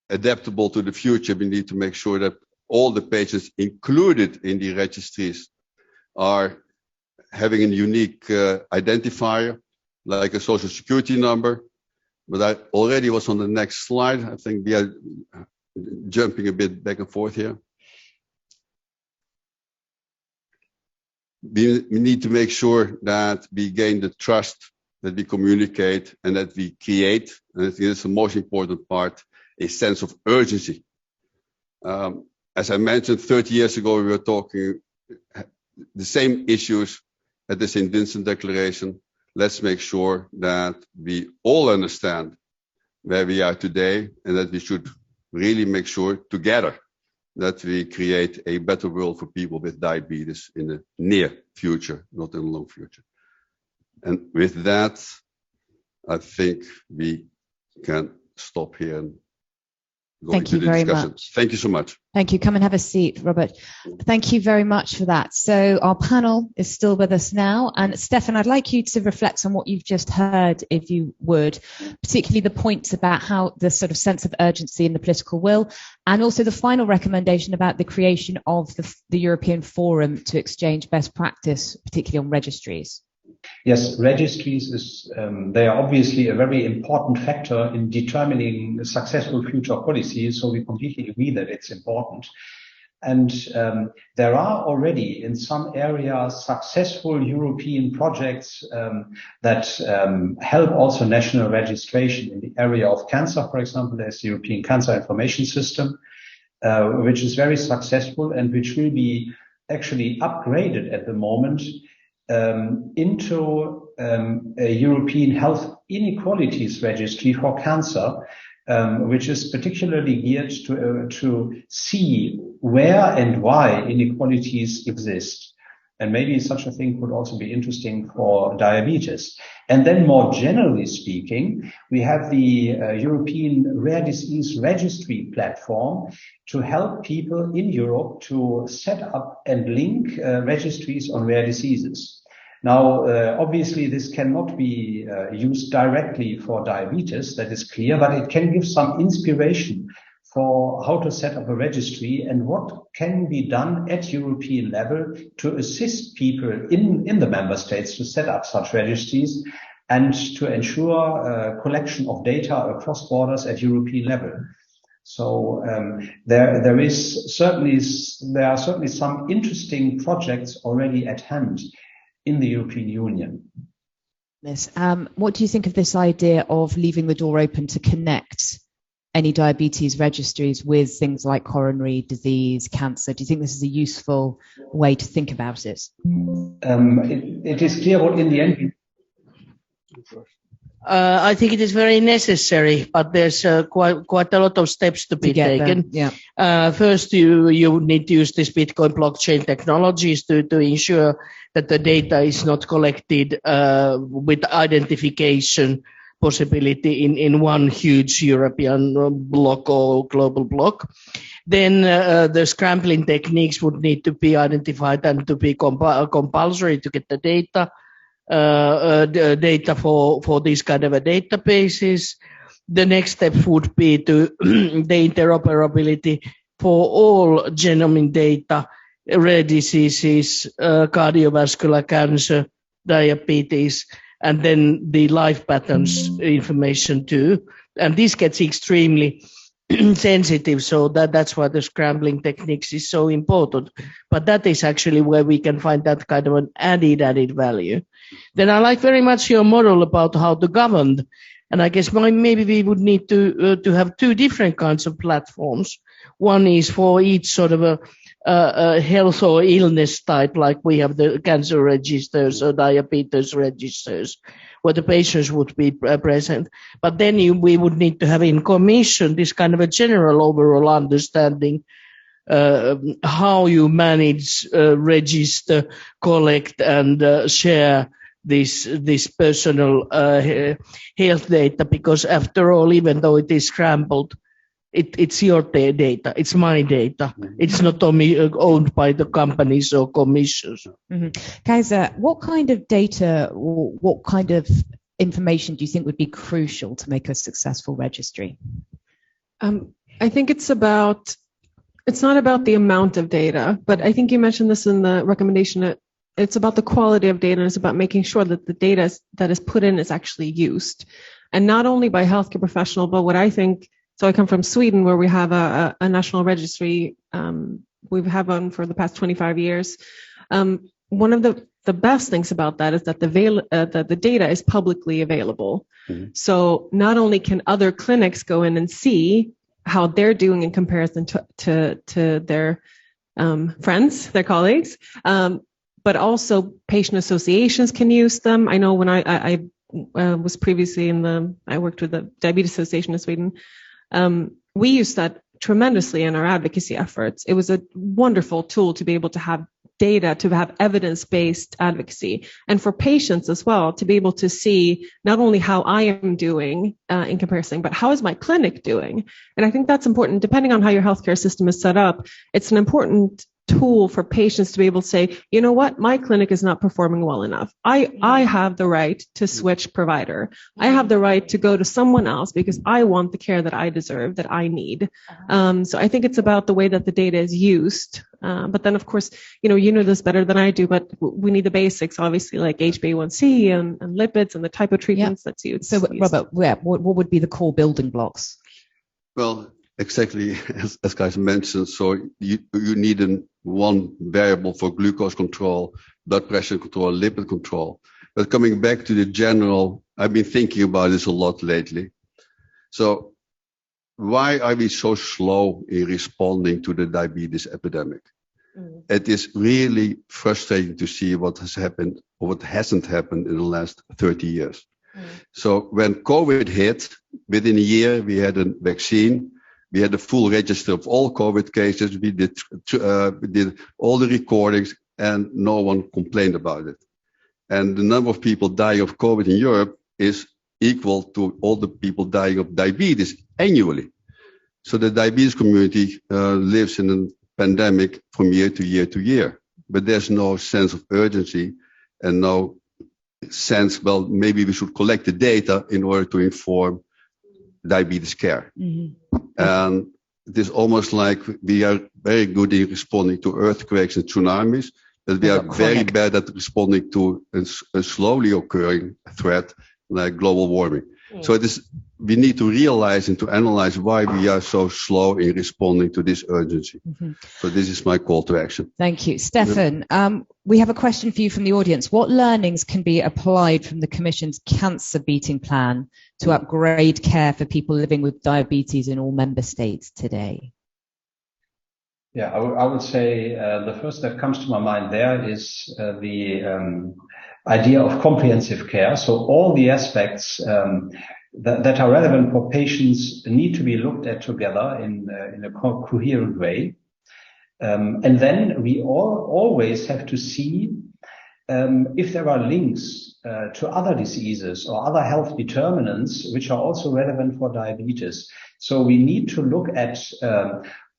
adaptable to the future, we need to make sure that all the patients included in the registries are having a unique identifier, like a social security number. But I already was on the next slide. I think we are jumping a bit back and forth here. We need to make sure that we gain the trust, that we communicate, and that we create, and I think this is the most important part, a sense of urgency. As I mentioned, 30 years ago, we were talking the same issues at the St. Vincent Declaration. Let's make sure that we all understand where we are today, and that we should really make sure together that we create a better world for people with diabetes in the near future, not in the long future. And with that, I think we can stop here and go into the discussions. Thank you so much. Thank you. Come and have a seat, Robert. Thank you very much for that. So our panel is still with us now. And Stefan, I'd like you to reflect on what you've just heard, if you would, particularly the points about how the sort of sense of urgency and the political will, and also the final recommendation about the creation of the European Forum to exchange best practice, particularly on registries. Yes, registries they are obviously a very important factor in determining successful future policies. So we completely agree that it's important. And there are already in some areas successful European projects that help also national registration in the area of cancer. For example, there's the European Cancer Information System, which is very successful and which will be actually upgraded at the moment into a European Health Inequalities Registry for cancer, which is particularly geared to see where and why inequalities exist. And maybe such a thing could also be interesting for diabetes. And then more generally speaking, we have the European Rare Disease Registry platform to help people in Europe to set up and link registries on rare diseases. Now, obviously, this cannot be used directly for diabetes, that is clear, but it can give some inspiration for how to set up a registry and what can be done at European level to assist people in the member states to set up such registries and to ensure collection of data across borders at European level. So there are certainly some interesting projects already at hand in the European Union. Yes. What do you think of this idea of leaving the door open to connect any diabetes registries with things like coronary disease, cancer? Do you think this is a useful way to think about it? It is clear what in the end. I think it is very necessary, but there's quite a lot of steps to be taken. Yeah. First, you need to use this Bitcoin blockchain technologies to ensure that the data is not collected with identification possibility in one huge European block or global block. Then the scrambling techniques would need to be identified and to be compulsory to get the data. Data for these kind of databases. The next step would be to the interoperability for all genomic data, rare diseases, cardiovascular cancer, diabetes, and then the life patterns information too. And this gets extremely sensitive, so that's why the scrambling techniques is so important. But that is actually where we can find that kind of an added value. Then I like very much your model about how to govern, and I guess maybe we would need to have two different kinds of platforms. One is for each sort of a health or illness type, like we have the cancer registers or diabetes registers, where the patients would be present. But then we would need to have in commission this kind of a general overall understanding how you manage, register, collect, and share this personal health data, because after all, even though it is scrambled, it's your data, it's my data. It's not only owned by the companies or commissions. Kaisa, what kind of data, or what kind of information do you think would be crucial to make a successful registry? I think it's not about the amount of data, but I think you mentioned this in the recommendation. It's about the quality of data, and it's about making sure that the data that is put in is actually used. And not only by healthcare professional, but what I think, so I come from Sweden, where we have a national registry. We've had one for the past 25 years. One of the best things about that is that the data is publicly available. Mm-hmm. So not only can other clinics go in and see how they're doing in comparison to their friends, their colleagues, but also patient associations can use them. I know when I was previously I worked with the Diabetes Association in Sweden. We used that tremendously in our advocacy efforts. It was a wonderful tool to be able to have data, to have evidence-based advocacy, and for patients as well, to be able to see not only how I am doing in comparison, but how is my clinic doing. And I think that's important. Depending on how your healthcare system is set up, it's an important tool for patients to be able to say, you know what, my clinic is not performing well enough. I have the right to switch provider. I have the right to go to someone else because I want the care that I deserve, that I need. So I think it's about the way that the data is used. But then, of course, you know this better than I do, but we need the basics, obviously, like HbA1c and lipids and the type of treatments that's used. So, Robert, what would be the core building blocks? Well, exactly as Kaisa mentioned. So you need one variable for glucose control, blood pressure control, lipid control. But coming back to the general, I've been thinking about this a lot lately. So why are we so slow in responding to the diabetes epidemic? It is really frustrating to see what has happened or what hasn't happened in the last 30 years. So when COVID hit, within a year, we had a vaccine. We had a full register of all COVID cases. We did all the recordings, and no one complained about it. And the number of people dying of COVID in Europe is equal to all the people dying of diabetes annually. So the diabetes community lives in a pandemic from year to year to year. But there's no sense of urgency and no sense, well, maybe we should collect the data in order to inform diabetes care. Mm-hmm. And it is almost like we are very good in responding to earthquakes and tsunamis, but we are very bad at responding to a slowly occurring threat like global warming. So we need to realize and to analyze why we are so slow in responding to this urgency. Mm-hmm. So this is my call to action. Thank you. Stefan, we have a question for you from the audience. What learnings can be applied from the Commission's cancer beating plan to upgrade care for people living with diabetes in all member states today? Yeah, I would say the first that comes to my mind there is the idea of comprehensive care. So all the aspects that are relevant for patients need to be looked at together in a coherent way. And then we always have to see if there are links to other diseases or other health determinants which are also relevant for diabetes. So we need to look at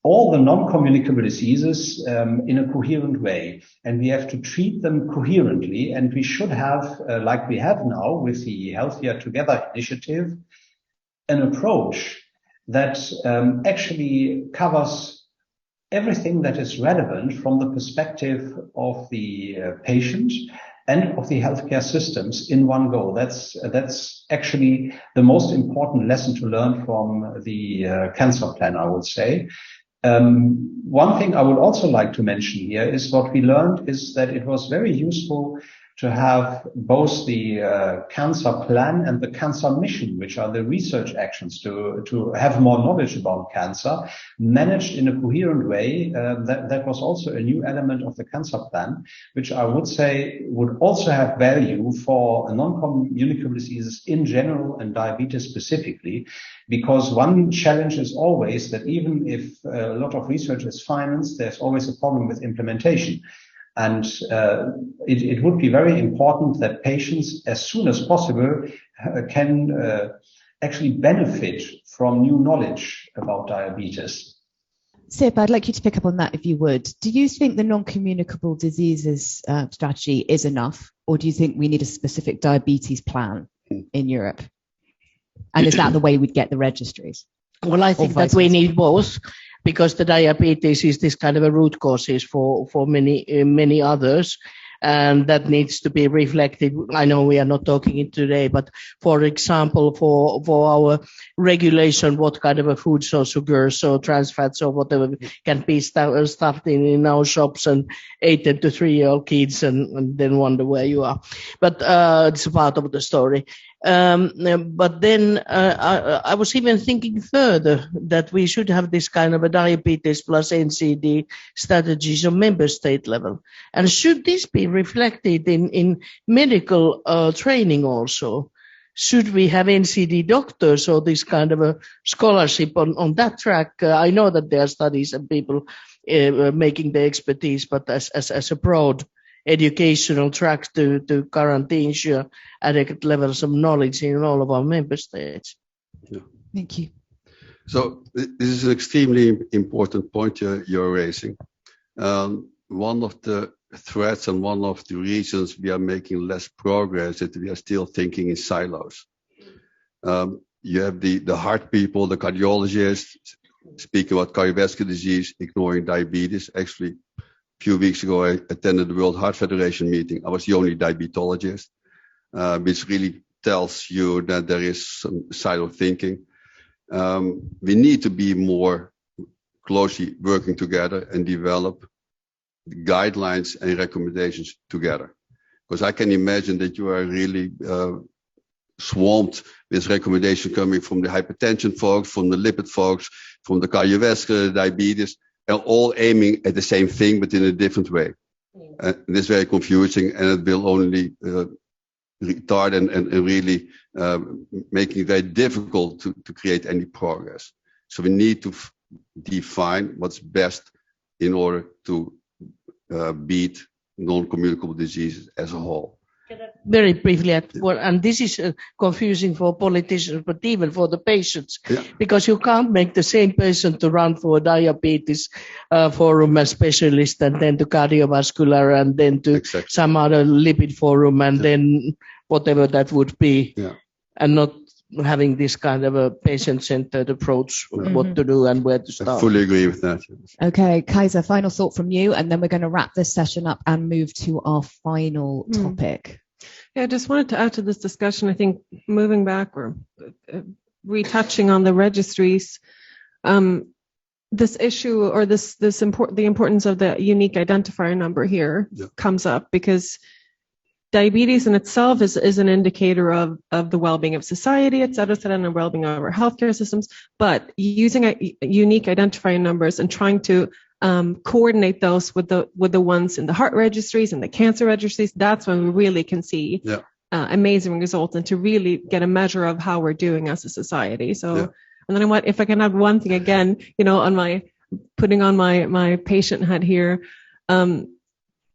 all the non-communicable diseases in a coherent way, and we have to treat them coherently. And we should have, like we have now with the Healthier Together initiative, an approach that actually covers everything that is relevant from the perspective of the patient and of the healthcare systems in one go. That's actually the most important lesson to learn from the cancer plan, I would say. One thing I would also like to mention here is what we learned is that it was very useful to have both the cancer plan and the cancer mission, which are the research actions to have more knowledge about cancer, managed in a coherent way. That was also a new element of the cancer plan, which I would say would also have value for non-communicable diseases in general and diabetes specifically, because one challenge is always that even if a lot of research is financed, there's always a problem with implementation. And it would be very important that patients, as soon as possible, can actually benefit from new knowledge about diabetes. Sip, I'd like you to pick up on that if you would. Do you think the non-communicable diseases strategy is enough, or do you think we need a specific diabetes plan in Europe? And is that the way we'd get the registries? Well, I think that we need both, because the diabetes is this kind of a root causes for many others, and that needs to be reflected. I know we are not talking it today, but for example, for our regulation, what kind of a foods or sugars or trans fats or whatever can be stuffed in our shops and eaten to 3-year-old kids and then wonder where you are. But it's a part of the story. But then I was even thinking further that we should have this kind of a diabetes plus NCD strategies on member state level. And should this be reflected in medical training also? Should we have NCD doctors or this kind of a scholarship on that track? I know that there are studies and people making the expertise, but as a broad educational track to guarantee ensure adequate levels of knowledge in all of our member states. Yeah. Thank you. So this is an extremely important point you're raising. One of the threats and one of the reasons we are making less progress is that we are still thinking in silos. You have the heart people, the cardiologists, speaking about cardiovascular disease, ignoring diabetes. Actually, a few weeks ago, I attended the World Heart Federation meeting. I was the only diabetologist, which really tells you that there is some silo thinking. We need to be more closely working together and develop guidelines and recommendations together. Because I can imagine that you are really swamped with recommendations coming from the hypertension folks, from the lipid folks, from the cardiovascular diabetes, and all aiming at the same thing, but in a different way. And it's very confusing, and it will only retard and really making it very difficult to create any progress. So we need to define what's best in order to beat non-communicable diseases as a whole. Very briefly, and this is confusing for politicians, but even for the patients, because you can't make the same person to run for a diabetes forum as specialist, and then to cardiovascular, and then to some other lipid forum, and then whatever that would be, and not having this kind of a patient-centered approach of what to do and where to start. I fully agree with that. Okay, Kaiser, final thought from you, and then we're going to wrap this session up and move to our final topic. Yeah, I just wanted to add to this discussion, I think moving back or retouching on the registries, this issue or the importance of the unique identifier number here comes up, because diabetes in itself is an indicator of the well-being of society, et cetera, and the well-being of our healthcare systems. But using unique identifying numbers and trying to coordinate those with the ones in the heart registries and the cancer registries, that's when we really can see amazing results and to really get a measure of how we're doing as a society. So, and then if I can add one thing again, on putting on my patient hat here.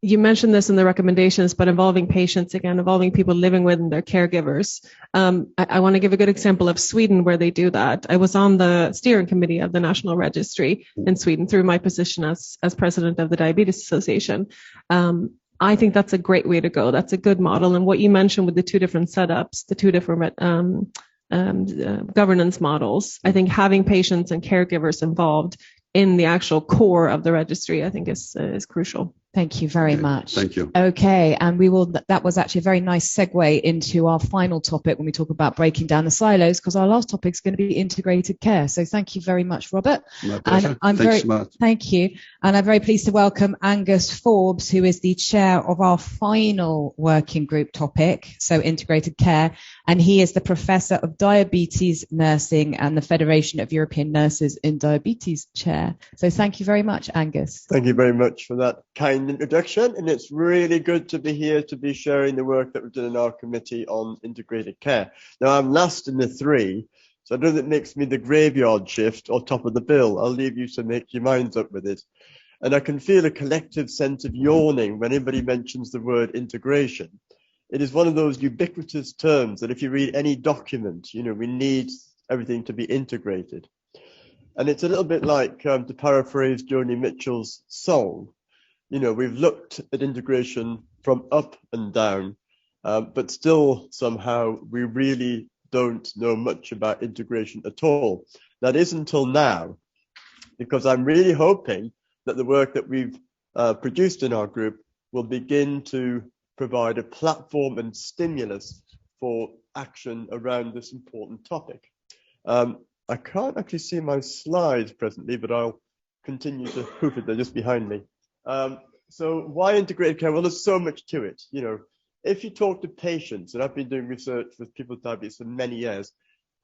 You mentioned this in the recommendations, but involving patients, again, involving people living with and their caregivers. I want to give a good example of Sweden where they do that. I was on the steering committee of the National Registry in Sweden through my position as president of the Diabetes Association. I think that's a great way to go. That's a good model. And what you mentioned with the two different setups, the two different governance models, I think having patients and caregivers involved in the actual core of the registry, I think is crucial. Thank you very much. Thank you. Okay, and that was actually a very nice segue into our final topic when we talk about breaking down the silos, because our last topic is going to be integrated care. So thank you very much, Robert. My pleasure. And Thanks so much. thank you. And I'm very pleased to welcome Angus Forbes, who is the chair of our final working group topic, so integrated care. And he is the Professor of Diabetes Nursing and the Federation of European Nurses in Diabetes chair. So thank you very much, Angus. Thank you very much for that kind introduction. And it's really good to be here to be sharing the work that we've done in our committee on integrated care. Now, I'm last in the three, so I don't know if it makes me the graveyard shift or top of the bill. I'll leave you to make your minds up with it. And I can feel a collective sense of yawning when anybody mentions the word integration. It is one of those ubiquitous terms that if you read any document, we need everything to be integrated. And it's a little bit like, to paraphrase Joni Mitchell's song, we've looked at integration from up and down, but still somehow we really don't know much about integration at all. That is until now, because I'm really hoping that the work that we've produced in our group will begin to provide a platform and stimulus for action around this important topic. I can't actually see my slides presently, but I'll continue to proof it. They're just behind me. So why integrated care? Well, there's so much to it. If you talk to patients, and I've been doing research with people with diabetes for many years,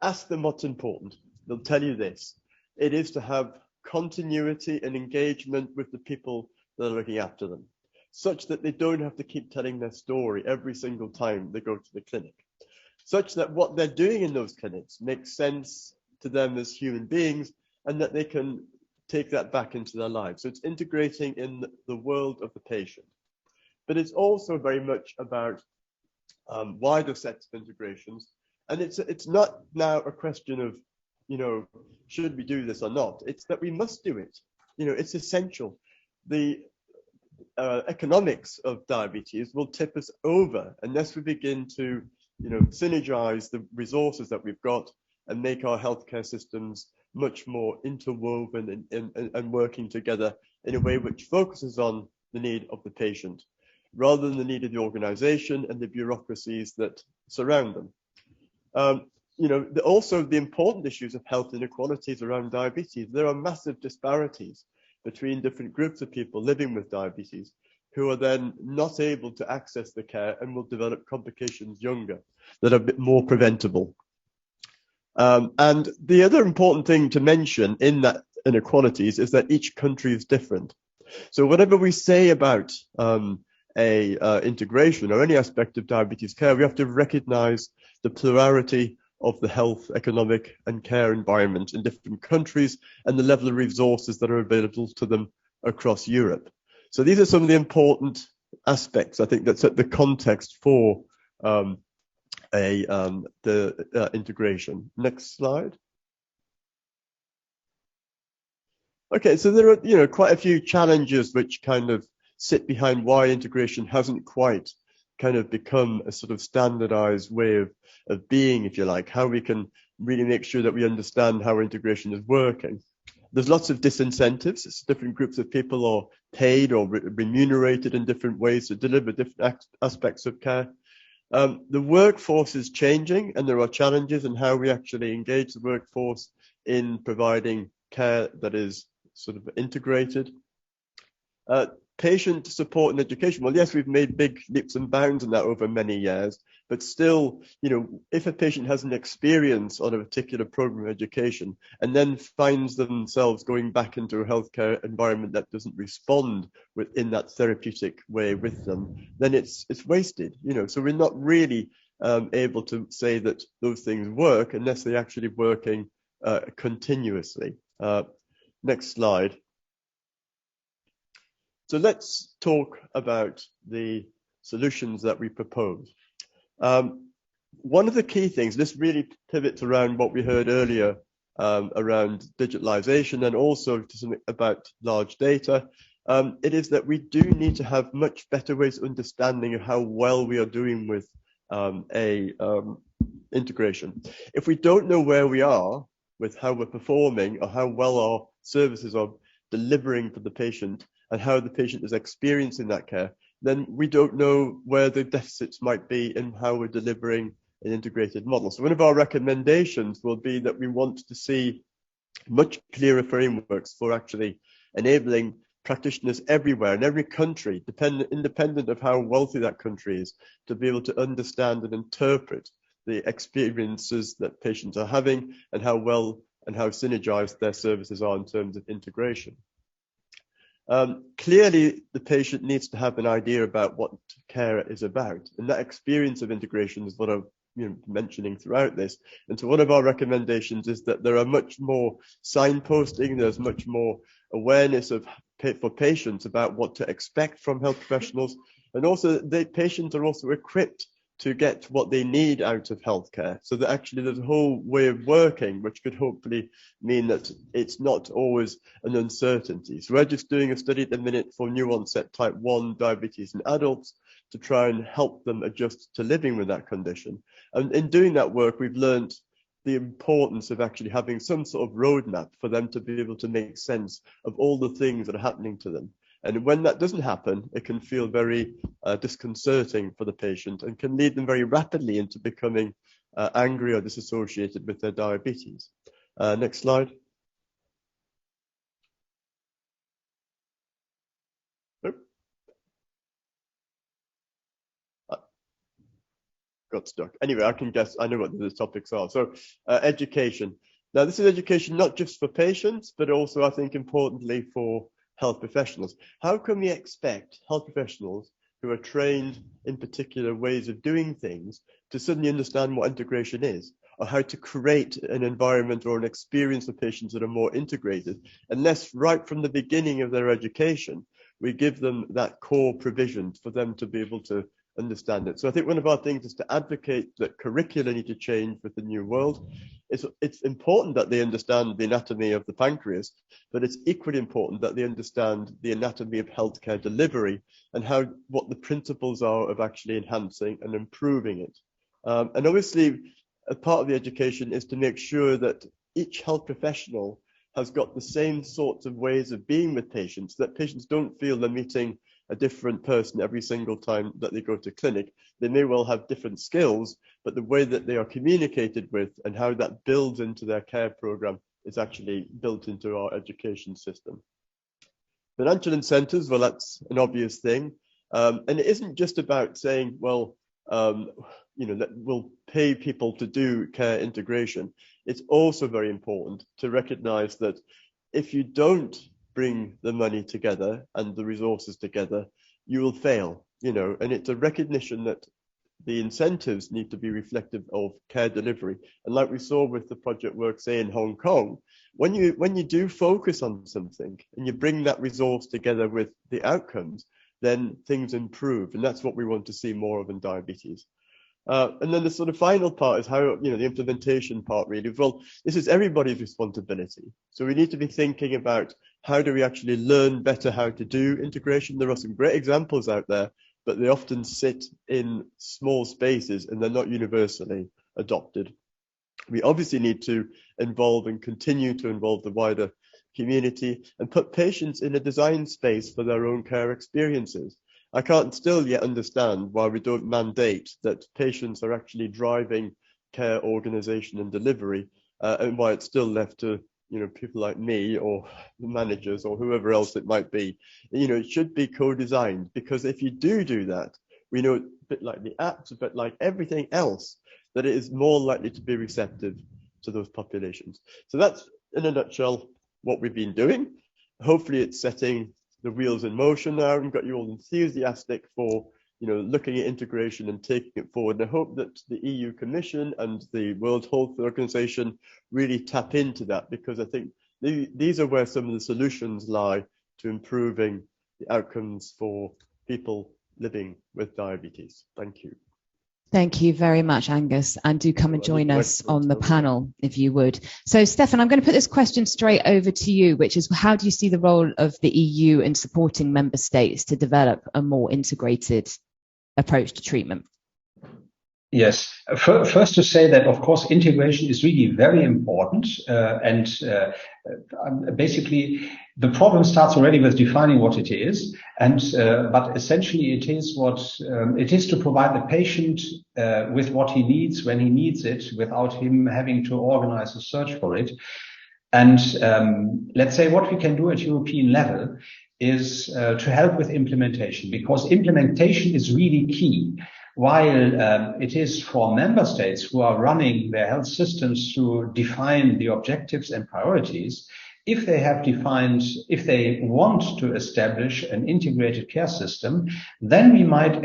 ask them what's important. They'll tell you this. It is to have continuity and engagement with the people that are looking after them, such that they don't have to keep telling their story every single time they go to the clinic, such that what they're doing in those clinics makes sense to them as human beings, and that they can take that back into their lives. So it's integrating in the world of the patient. But it's also very much about wider sets of integrations. And it's not now a question of, should we do this or not? It's that we must do it. It's essential. The economics of diabetes will tip us over unless we begin to, synergize the resources that we've got and make our healthcare systems much more interwoven and working together in a way which focuses on the need of the patient, rather than the need of the organization and the bureaucracies that surround them. Also the important issues of health inequalities around diabetes. There are massive disparities between different groups of people living with diabetes who are then not able to access the care and will develop complications younger that are a bit more preventable. And the other important thing to mention in that inequalities is that each country is different. So whatever we say about integration or any aspect of diabetes care, we have to recognize the plurality of the health, economic and care environment in different countries and the level of resources that are available to them across Europe. So these are some of the important aspects, I think, that set the context for the integration. Next slide. Okay, so there are quite a few challenges which kind of sit behind why integration hasn't quite kind of become a sort of standardized way of being, if you like, how we can really make sure that we understand how integration is working. There's lots of disincentives. It's different groups of people are paid or remunerated in different ways to deliver different aspects of care. The workforce is changing, and there are challenges in how we actually engage the workforce in providing care that is sort of integrated. Patient support and education. Well, yes, we've made big leaps and bounds in that over many years, but still, if a patient has an experience on a particular program of education and then finds themselves going back into a healthcare environment that doesn't respond within that therapeutic way with them, then it's wasted, So we're not really able to say that those things work unless they're actually working continuously. Next slide. So let's talk about the solutions that we propose. One of the key things, this really pivots around what we heard earlier around digitalization and also to something about large data. It is that we do need to have much better ways of understanding of how well we are doing with integration. If we don't know where we are with how we're performing or how well our services are delivering for the patient, and how the patient is experiencing that care, then we don't know where the deficits might be in how we're delivering an integrated model. So one of our recommendations will be that we want to see much clearer frameworks for actually enabling practitioners everywhere in every country, independent of how wealthy that country is, to be able to understand and interpret the experiences that patients are having and how well and how synergized their services are in terms of integration. Clearly, the patient needs to have an idea about what care is about, and that experience of integration is what I'm mentioning throughout this. And so one of our recommendations is that there are much more signposting, there's much more awareness for patients about what to expect from health professionals, and also the patients are also equipped to get what they need out of healthcare, so that actually there's a whole way of working which could hopefully mean that it's not always an uncertainty. So we're just doing a study at the minute for new onset type 1 diabetes in adults to try and help them adjust to living with that condition. And in doing that work, we've learned the importance of actually having some sort of roadmap for them to be able to make sense of all the things that are happening to them. And when that doesn't happen, it can feel very disconcerting for the patient and can lead them very rapidly into becoming angry or disassociated with their diabetes. Next slide. Got stuck. Anyway, I can guess, I know what the topics are. So education. Now, this is education not just for patients, but also, I think, importantly for health professionals. How can we expect health professionals who are trained in particular ways of doing things to suddenly understand what integration is, or how to create an environment or an experience for patients that are more integrated, unless right from the beginning of their education, we give them that core provision for them to be able to understand it. So I think one of our things is to advocate that curricula need to change with the new world. It's important that they understand the anatomy of the pancreas, but it's equally important that they understand the anatomy of healthcare delivery and what the principles are of actually enhancing and improving it. And obviously, a part of the education is to make sure that each health professional has got the same sorts of ways of being with patients, that patients don't feel they're meeting a different person every single time that they go to clinic. They may well have different skills, but the way that they are communicated with and how that builds into their care program is actually built into our education system. Financial incentives, well, that's an obvious thing. And it isn't just about saying, well, that we'll pay people to do care integration. It's also very important to recognize that if you don't bring the money together and the resources together, you will fail, and it's a recognition that the incentives need to be reflective of care delivery. And like we saw with the project work, say in Hong Kong, when you do focus on something and you bring that resource together with the outcomes, then things improve. And that's what we want to see more of in diabetes. And then the sort of final part is how, the implementation part really. Well, this is everybody's responsibility. So we need to be thinking about how do we actually learn better how to do integration. There are some great examples out there, but they often sit in small spaces and they're not universally adopted. We obviously need to involve and continue to involve the wider community and put patients in a design space for their own care experiences. I can't still yet understand why we don't mandate that patients are actually driving care organization and delivery, and why it's still left to people like me or the managers or whoever else it might be. It should be co-designed, because if you do that, we know a bit like the apps, a bit like everything else, that it is more likely to be receptive to those populations. So that's in a nutshell what we've been doing. Hopefully it's setting the wheels in motion now and got you all enthusiastic for looking at integration and taking it forward. And I hope that the EU Commission and the World Health Organization really tap into that, because I think these are where some of the solutions lie to improving the outcomes for people living with diabetes. Thank you. Thank you very much, Angus, and do come and join us on the panel if you would. So, Stefan, I'm going to put this question straight over to you, which is, how do you see the role of the EU in supporting member states to develop a more integrated approach to treatment? Yes. First to say that, of course, integration is really very important. Basically, the problem starts already with defining what it is. But essentially it is it is to provide the patient with what he needs when he needs it without him having to organize a search for it. And let's say what we can do at European level is to help with implementation, because implementation is really key. While it is for member states who are running their health systems to define the objectives and priorities, if they want to establish an integrated care system, then we might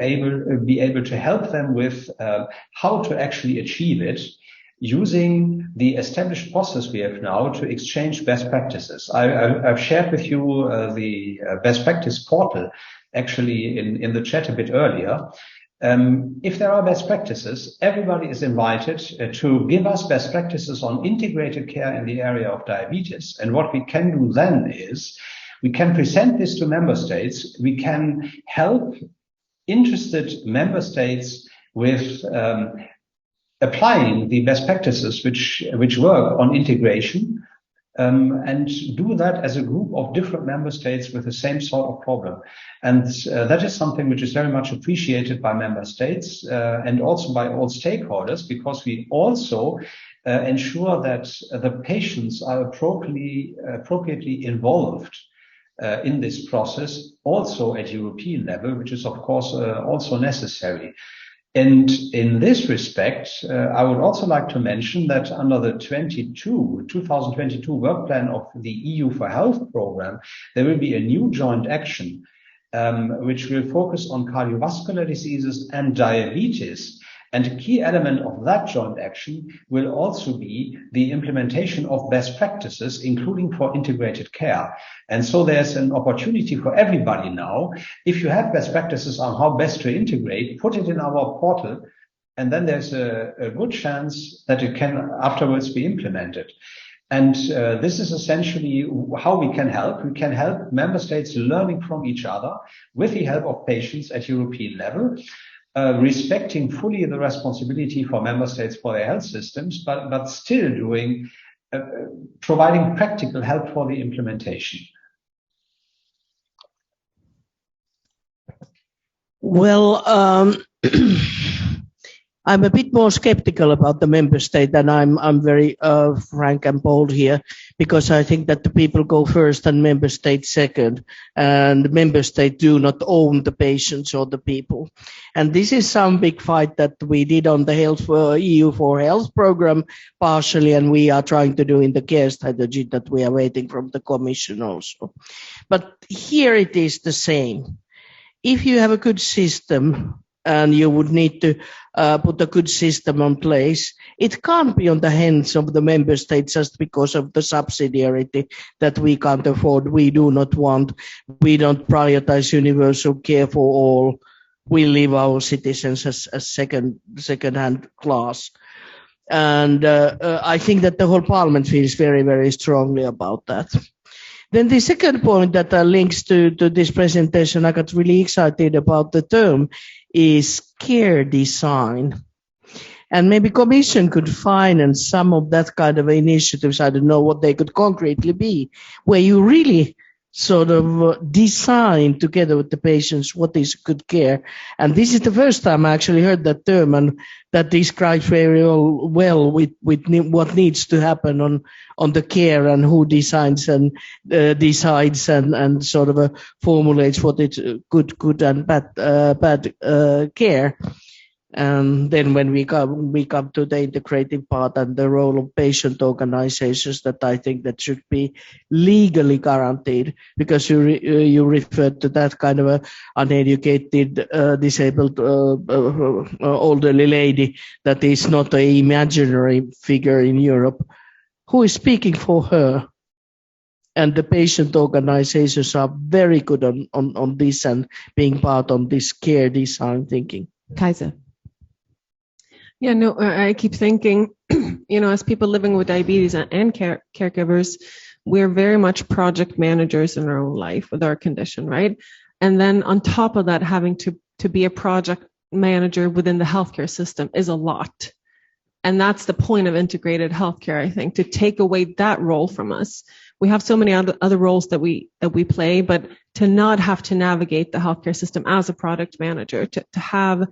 be able to help them with how to actually achieve it, using the established process we have now to exchange best practices. I've shared with you the best practice portal actually in the chat a bit earlier. If there are best practices, everybody is invited to give us best practices on integrated care in the area of diabetes. And what we can do then is we can present this to member states. We can help interested member states with applying the best practices which work on integration, and do that as a group of different member states with the same sort of problem. And that is something which is very much appreciated by member states and also by all stakeholders, because we also ensure that the patients are appropriately involved in this process, also at European level, which is of course also necessary. And in this respect, I would also like to mention that under the 2022 work plan of the EU for Health program, there will be a new joint action which will focus on cardiovascular diseases and diabetes. And a key element of that joint action will also be the implementation of best practices, including for integrated care. And so there's an opportunity for everybody now. If you have best practices on how best to integrate, put it in our portal, and then there's a good chance that it can afterwards be implemented. And this is essentially how we can help. We can help member states learning from each other with the help of patients at European level. Respecting fully the responsibility for member states for their health systems, but still providing practical help for the implementation. Well, I'm a bit more skeptical about the member state, and I'm very frank and bold here, because I think that the people go first and member state second, and the member state do not own the patients or the people. And this is some big fight that we did on the EU for Health program partially, and we are trying to do in the care strategy that we are waiting from the Commission also. But here it is the same. If you have a good system, and you would need to put a good system in place, it can't be on the hands of the member states just because of the subsidiarity that we can't afford, we do not want, we don't prioritize universal care for all, we leave our citizens as second-hand class. And I think that the whole Parliament feels very, very strongly about that. Then the second point that links to this presentation, I got really excited about the term, is care design. And maybe Commission could finance some of that kind of initiatives, I don't know what they could concretely be, where you really sort of design together with the patients what is good care. And this is the first time I actually heard that term, and that describes very well with what needs to happen on the care, and who designs and decides and sort of formulates what is good and bad care. And then when we come to the integrated part and the role of patient organizations, that I think that should be legally guaranteed, because you referred to that kind of a uneducated, disabled, elderly lady that is not an imaginary figure in Europe. Who is speaking for her? And the patient organizations are very good on this and being part on this care design thinking. Kaiser. Yeah, no, I keep thinking, as people living with diabetes and caregivers, we're very much project managers in our own life with our condition, right? And then on top of that, having to be a project manager within the healthcare system is a lot. And that's the point of integrated healthcare, I think, to take away that role from us. We have so many other roles that we play, but to not have to navigate the healthcare system as a product manager, to have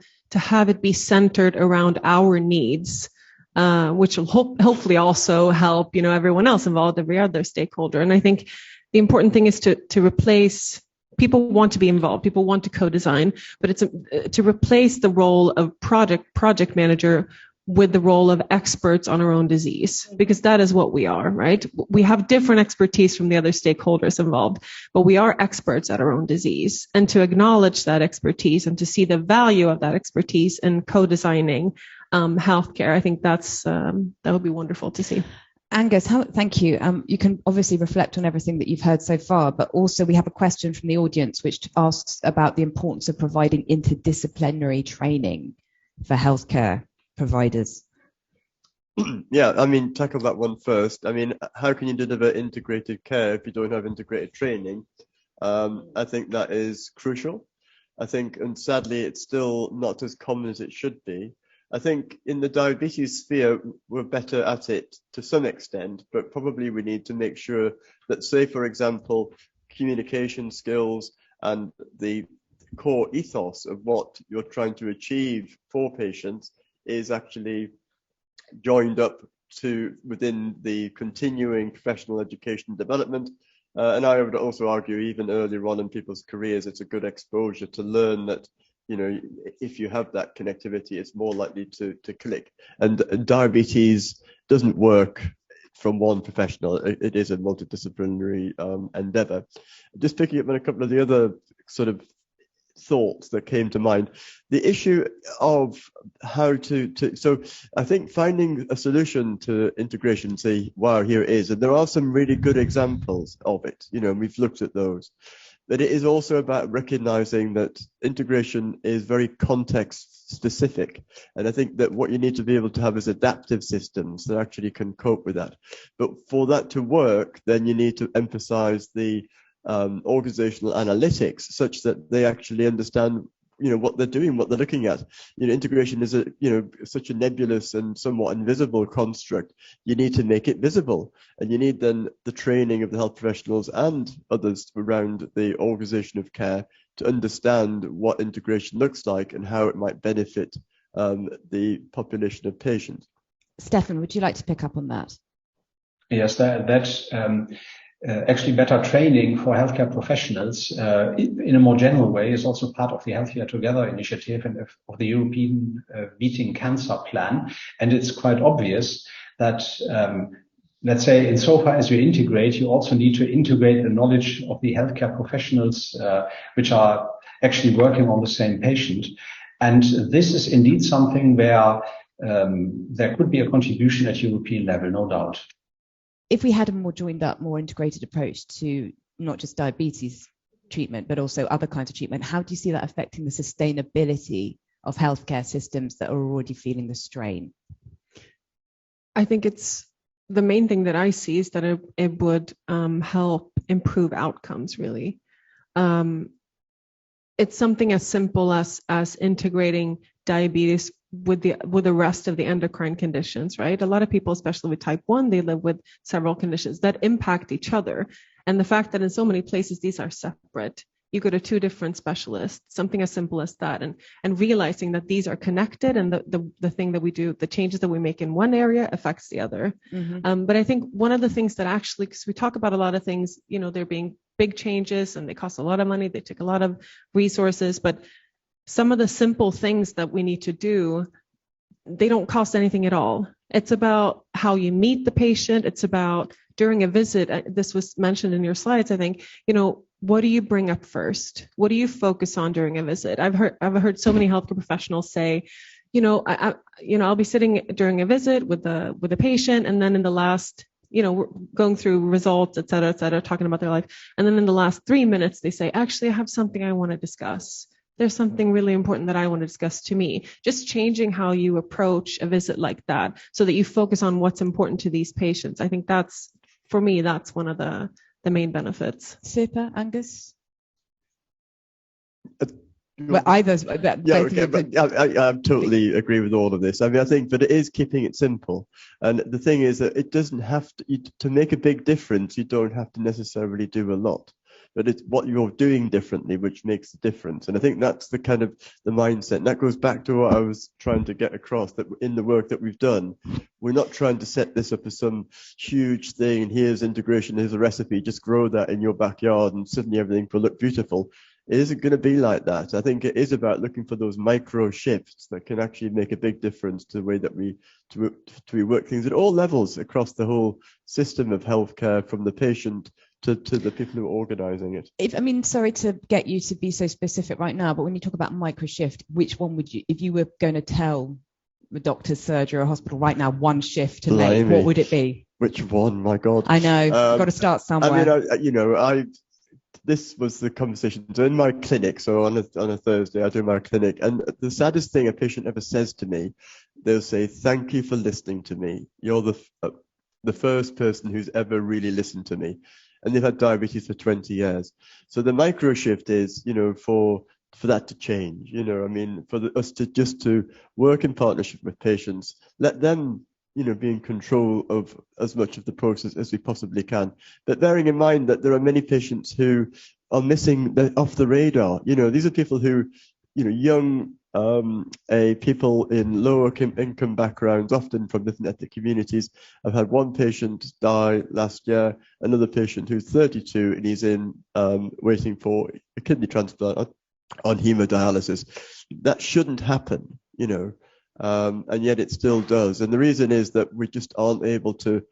it be centered around our needs, which will hopefully also help, everyone else involved, every other stakeholder. And I think the important thing is to replace. People want to be involved. People want to co-design, but it's to replace the role of project manager with the role of experts on our own disease, because that is what we are, right? We have different expertise from the other stakeholders involved, but we are experts at our own disease. And to acknowledge that expertise and to see the value of that expertise in co-designing healthcare, I think that would be wonderful to see. Angus, thank you. You can obviously reflect on everything that you've heard so far, but also we have a question from the audience which asks about the importance of providing interdisciplinary training for healthcare providers. Yeah, tackle that one first. How can you deliver integrated care if you don't have integrated training? I think that is crucial. And sadly, it's still not as common as it should be. I think in the diabetes sphere, we're better at it to some extent, but probably we need to make sure that, say, for example, communication skills and the core ethos of what you're trying to achieve for patients is actually joined up to within the continuing professional education and development. And I would also argue even earlier on in people's careers, it's a good exposure to learn that, if you have that connectivity, it's more likely to click. And diabetes doesn't work from one professional. It is a multidisciplinary endeavor. Just picking up on a couple of the other sort of thoughts that came to mind, the issue of how so I think finding a solution to integration, say, wow, here it is, and there are some really good examples of it, we've looked at those, but it is also about recognizing that integration is very context specific, and I think that what you need to be able to have is adaptive systems that actually can cope with that. But for that to work, then you need to emphasize the organizational analytics such that they actually understand what they're doing, what they're looking at. Integration is such a nebulous and somewhat invisible construct. You need to make it visible, and you need then the training of the health professionals and others around the organization of care to understand what integration looks like and how it might benefit the population of patients. Stefan, would you like to pick up on that? Yes, that's actually better training for healthcare professionals in a more general way is also part of the Healthier Together initiative and of the European Beating Cancer Plan. And it's quite obvious that, let's say, insofar as you integrate, you also need to integrate the knowledge of the healthcare professionals which are actually working on the same patient. And this is indeed something where there could be a contribution at European level, no doubt. If we had a more joined up, more integrated approach to not just diabetes treatment, but also other kinds of treatment, how do you see that affecting the sustainability of healthcare systems that are already feeling the strain? I think it's the main thing that I see is that it would help improve outcomes, really. It's something as simple as integrating diabetes with the rest of the endocrine conditions, right? A lot of people, especially with type 1, they live with several conditions that impact each other. And the fact that in so many places these are separate, you go to 2 different specialists, something as simple as that, and realizing that these are connected, and the thing that we do, the changes that we make in one area affects the other. Mm-hmm. But I think one of the things that actually, because we talk about a lot of things, there being big changes and they cost a lot of money, they take a lot of resources, but some of the simple things that we need to do, they don't cost anything at all. It's about how you meet the patient. It's about during a visit. This was mentioned in your slides, I think, what do you bring up first? What do you focus on during a visit? I've heard so many healthcare professionals say, I'll be sitting during a visit with a patient, and then in the last, we're going through results, et cetera, talking about their life. And then in the last 3 minutes, they say, actually, I have something I want to discuss. There's something really important that I want to discuss to me. Just changing how you approach a visit like that so that you focus on what's important to these patients. I think that's one of the main benefits. Super, Angus? Well, either. Yeah, okay, but I totally agree with all of this. I mean, I think that it is keeping it simple. And the thing is that it doesn't have to make a big difference. You don't have to necessarily do a lot, but it's what you're doing differently which makes the difference. And I think that's the kind of the mindset. And that goes back to what I was trying to get across, that in the work that we've done, we're not trying to set this up as some huge thing. And here's integration, here's a recipe, just grow that in your backyard and suddenly everything will look beautiful. It isn't going to be like that. I think it is about looking for those micro shifts that can actually make a big difference to the way that we work things at all levels across the whole system of healthcare, from the patient to the people who are organising it. Sorry to get you to be so specific right now, but when you talk about micro shift, which one would you, if you were going to tell the doctor's surgery or hospital right now one shift to make, what would it be? Which one? My God. I know. You've got to start somewhere. I mean, this was the conversation. So in my clinic, so on a Thursday, I do my clinic, and the saddest thing a patient ever says to me, they'll say, "Thank you for listening to me. You're the first person who's ever really listened to me." And they've had diabetes for 20 years. So the micro shift is, for that to change. For us to work in partnership with patients, let them be in control of as much of the process as we possibly can. But bearing in mind that there are many patients who are missing off the radar. These are people who, young people in lower income backgrounds, often from different ethnic communities. I've had one patient die last year, another patient who's 32 and he's in waiting for a kidney transplant on hemodialysis. That shouldn't happen, and yet it still does. And the reason is that we just aren't able to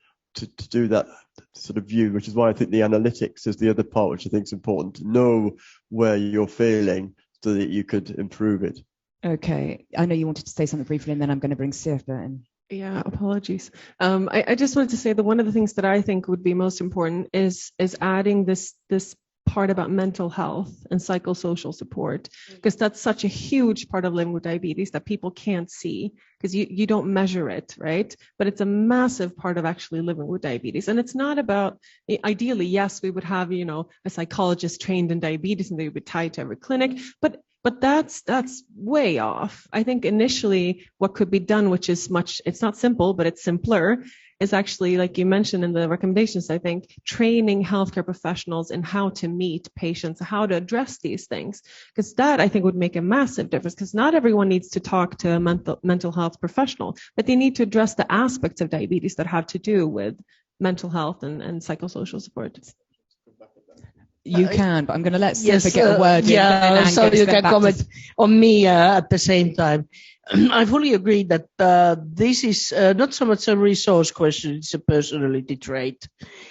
do that sort of view, which is why I think the analytics is the other part, which I think is important, to know where you're failing so that you could improve it. Okay. I know you wanted to say something briefly, and then I'm going to bring Sirpa in. Yeah, apologies. I just wanted to say that one of the things that I think would be most important is adding this part about mental health and psychosocial support, because that's such a huge part of living with diabetes that people can't see because you don't measure it, right? But it's a massive part of actually living with diabetes. And it's not about, ideally, yes, we would have, a psychologist trained in diabetes and they would be tied to every clinic, but that's way off. I think initially what could be done, which is it's not simple, but it's simpler, is actually, like you mentioned in the recommendations, I think, training healthcare professionals in how to meet patients, how to address these things. Because that, I think, would make a massive difference, because not everyone needs to talk to a mental health professional, but they need to address the aspects of diabetes that have to do with mental health and psychosocial support. You can, but I'm going to let Sirpa get a word in. Yeah, so you can comment on me at the same time. I fully agree that this is not so much a resource question, it's a personality trait.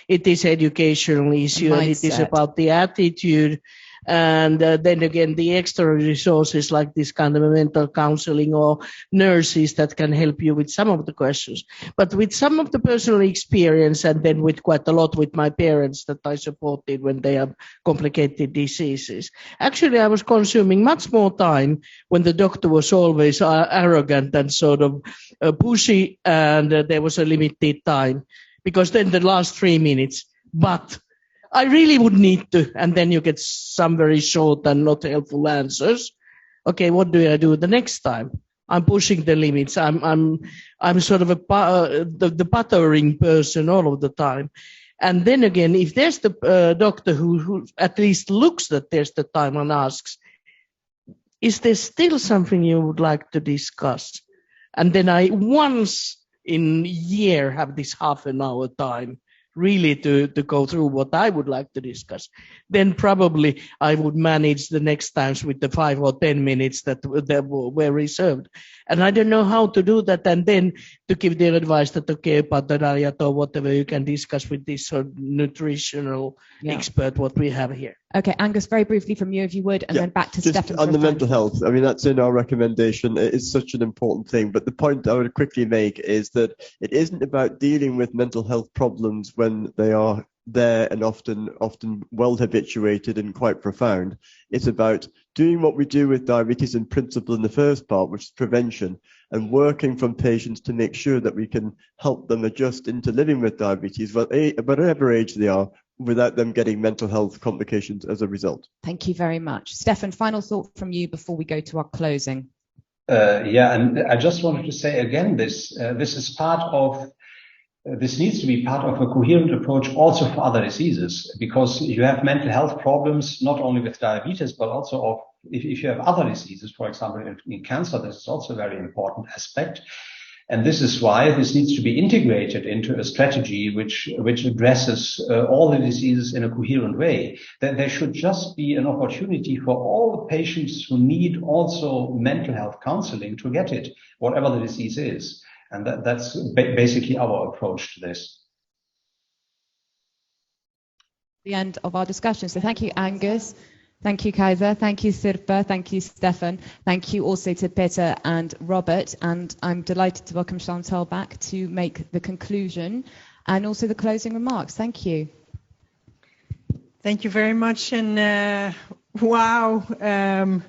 It is educational issue, and it is about the attitude. And then again, the extra resources like this kind of mental counseling or nurses that can help you with some of the questions. But with some of the personal experience, and then with quite a lot with my parents that I supported when they have complicated diseases. Actually, I was consuming much more time when the doctor was always arrogant and sort of pushy, and there was a limited time, because then the last 3 minutes, but I really would need to, and then you get some very short and not helpful answers. Okay, what do I do the next time? I'm pushing the limits. I'm sort of the buttering person all of the time. And then again, if there's the doctor who at least looks that there's the time and asks, is there still something you would like to discuss? And then I once in a year have this half an hour time really to go through what I would like to discuss. Then probably I would manage the next times with the 5 or 10 minutes that were reserved. And I don't know how to do that. And then to give the advice that, okay, about the diet or whatever you can discuss with this sort of nutritional expert, what we have here. Okay, Angus, very briefly from you, if you would, and then back to Stefan. On the mental health, I mean, that's in our recommendation. It is such an important thing. But the point I would quickly make is that it isn't about dealing with mental health problems when they are there and often well habituated and quite profound. It's about doing what we do with diabetes in principle in the first part, which is prevention, and working from patients to make sure that we can help them adjust into living with diabetes, whatever age they are, without them getting mental health complications as a result. Thank you very much. Stefan, final thought from you before we go to our closing. Yeah, and I just wanted to say again, this is part of, this needs to be part of a coherent approach also for other diseases, because you have mental health problems, not only with diabetes, but also of, if you have other diseases, for example, in cancer, this is also a very important aspect. And this is why this needs to be integrated into a strategy which addresses all the diseases in a coherent way. That there should just be an opportunity for all the patients who need also mental health counseling to get it, whatever the disease is. And that's basically our approach to this. The end of our discussion. So thank you, Angus. Thank you, Kaiser. Thank you, Sirpa. Thank you, Stefan. Thank you also to Peter and Robert. And I'm delighted to welcome Chantal back to make the conclusion and also the closing remarks. Thank you. Thank you very much. And wow.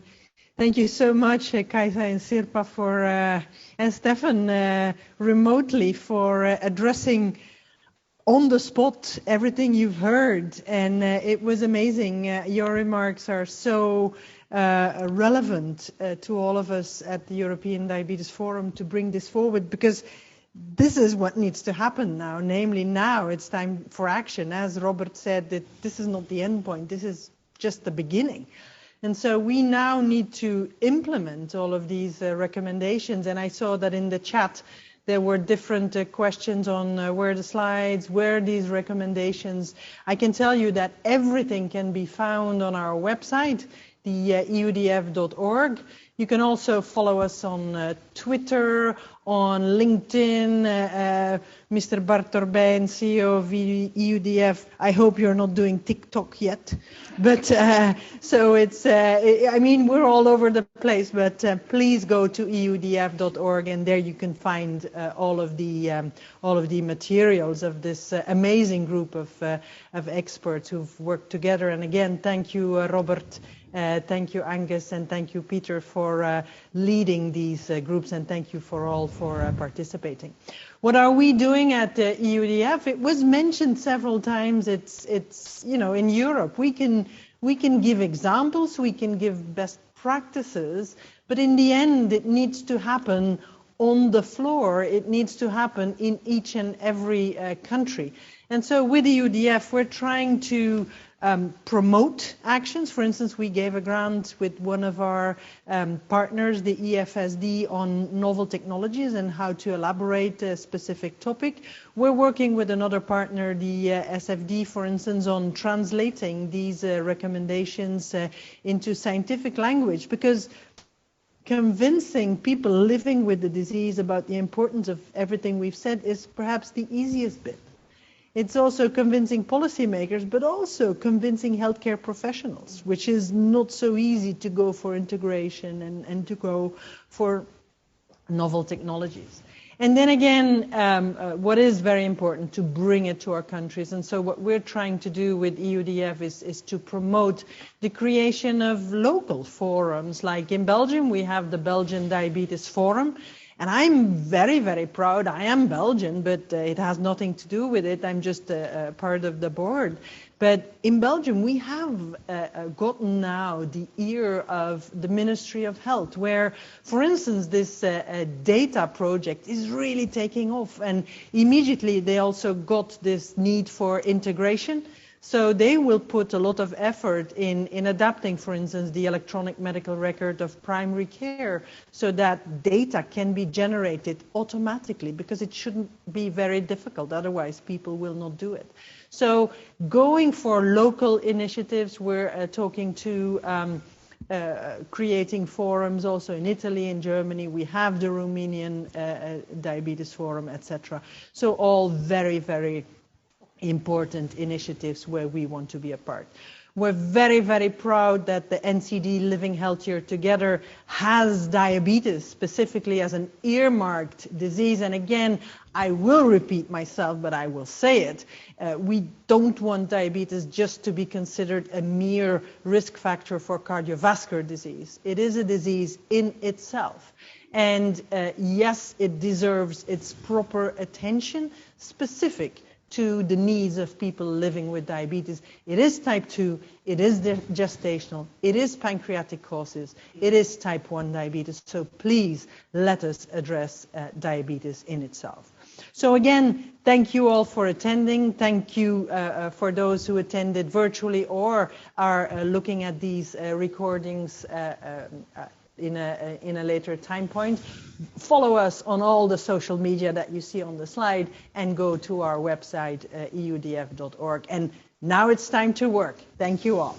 Thank you so much, Kaiser and Sirpa, for and Stefan remotely for addressing on the spot everything you've heard. And it was amazing. Your remarks are so relevant to all of us at the European Diabetes Forum to bring this forward, because this is what needs to happen now. Namely, now it's time for action. As Robert said, that this is not the end point. This is just the beginning. And so we now need to implement all of these recommendations. And I saw that in the chat there were different questions on where the slides, where these recommendations. I can tell you that everything can be found on our website, the EUDF.org. You can also follow us on Twitter, on LinkedIn. Mr. Bart Torbijn, CEO of EUDF. I hope you're not doing TikTok yet. But so it's, I mean, we're all over the place, but please go to EUDF.org, and there you can find all of the materials of this amazing group of experts who've worked together. And again, thank you, Robert. Thank you, Angus, and thank you, Peter, for leading these groups, and thank you for all for participating. What are we doing at EUDF? It was mentioned several times. It's you know, in Europe we can give examples, we can give best practices, but in the end it needs to happen on the floor. It needs to happen in each and every country. And so with EUDF we're trying to promote actions. For instance, we gave a grant with one of our partners, the EFSD, on novel technologies and how to elaborate a specific topic. We're working with another partner, the SFD, for instance, on translating these recommendations into scientific language, because convincing people living with the disease about the importance of everything we've said is perhaps the easiest bit. It's also convincing policymakers, but also convincing healthcare professionals, which is not so easy to go for integration and to go for novel technologies. And then again, what is very important, to bring it to our countries. And so what we're trying to do with EUDF is to promote the creation of local forums. Like in Belgium, we have the Belgian Diabetes Forum. And I'm very, very proud. I am Belgian, but it has nothing to do with it. I'm just a part of the board. But in Belgium, we have gotten now the ear of the Ministry of Health, where, for instance, this data project is really taking off. And immediately they also got this need for integration. So they will put a lot of effort in adapting, for instance, the electronic medical record of primary care, so that data can be generated automatically, because it shouldn't be very difficult. Otherwise, people will not do it. So going for local initiatives, we're talking to creating forums also in Italy and Germany. We have the Romanian Diabetes Forum, etc. So all very, very important initiatives where we want to be a part. We're very, very proud that the NCD Living Healthier Together has diabetes specifically as an earmarked disease. And again, I will repeat myself, but I will say it. We don't want diabetes just to be considered a mere risk factor for cardiovascular disease. It is a disease in itself. And yes, it deserves its proper attention specific to the needs of people living with diabetes. It is type 2, it is gestational, it is pancreatic causes, it is type 1 diabetes. So please let us address diabetes in itself. So again, thank you all for attending. Thank you for those who attended virtually or are looking at these recordings in a later time point. Follow us on all the social media that you see on the slide and go to our website, eudf.org. And now it's time to work. Thank you all.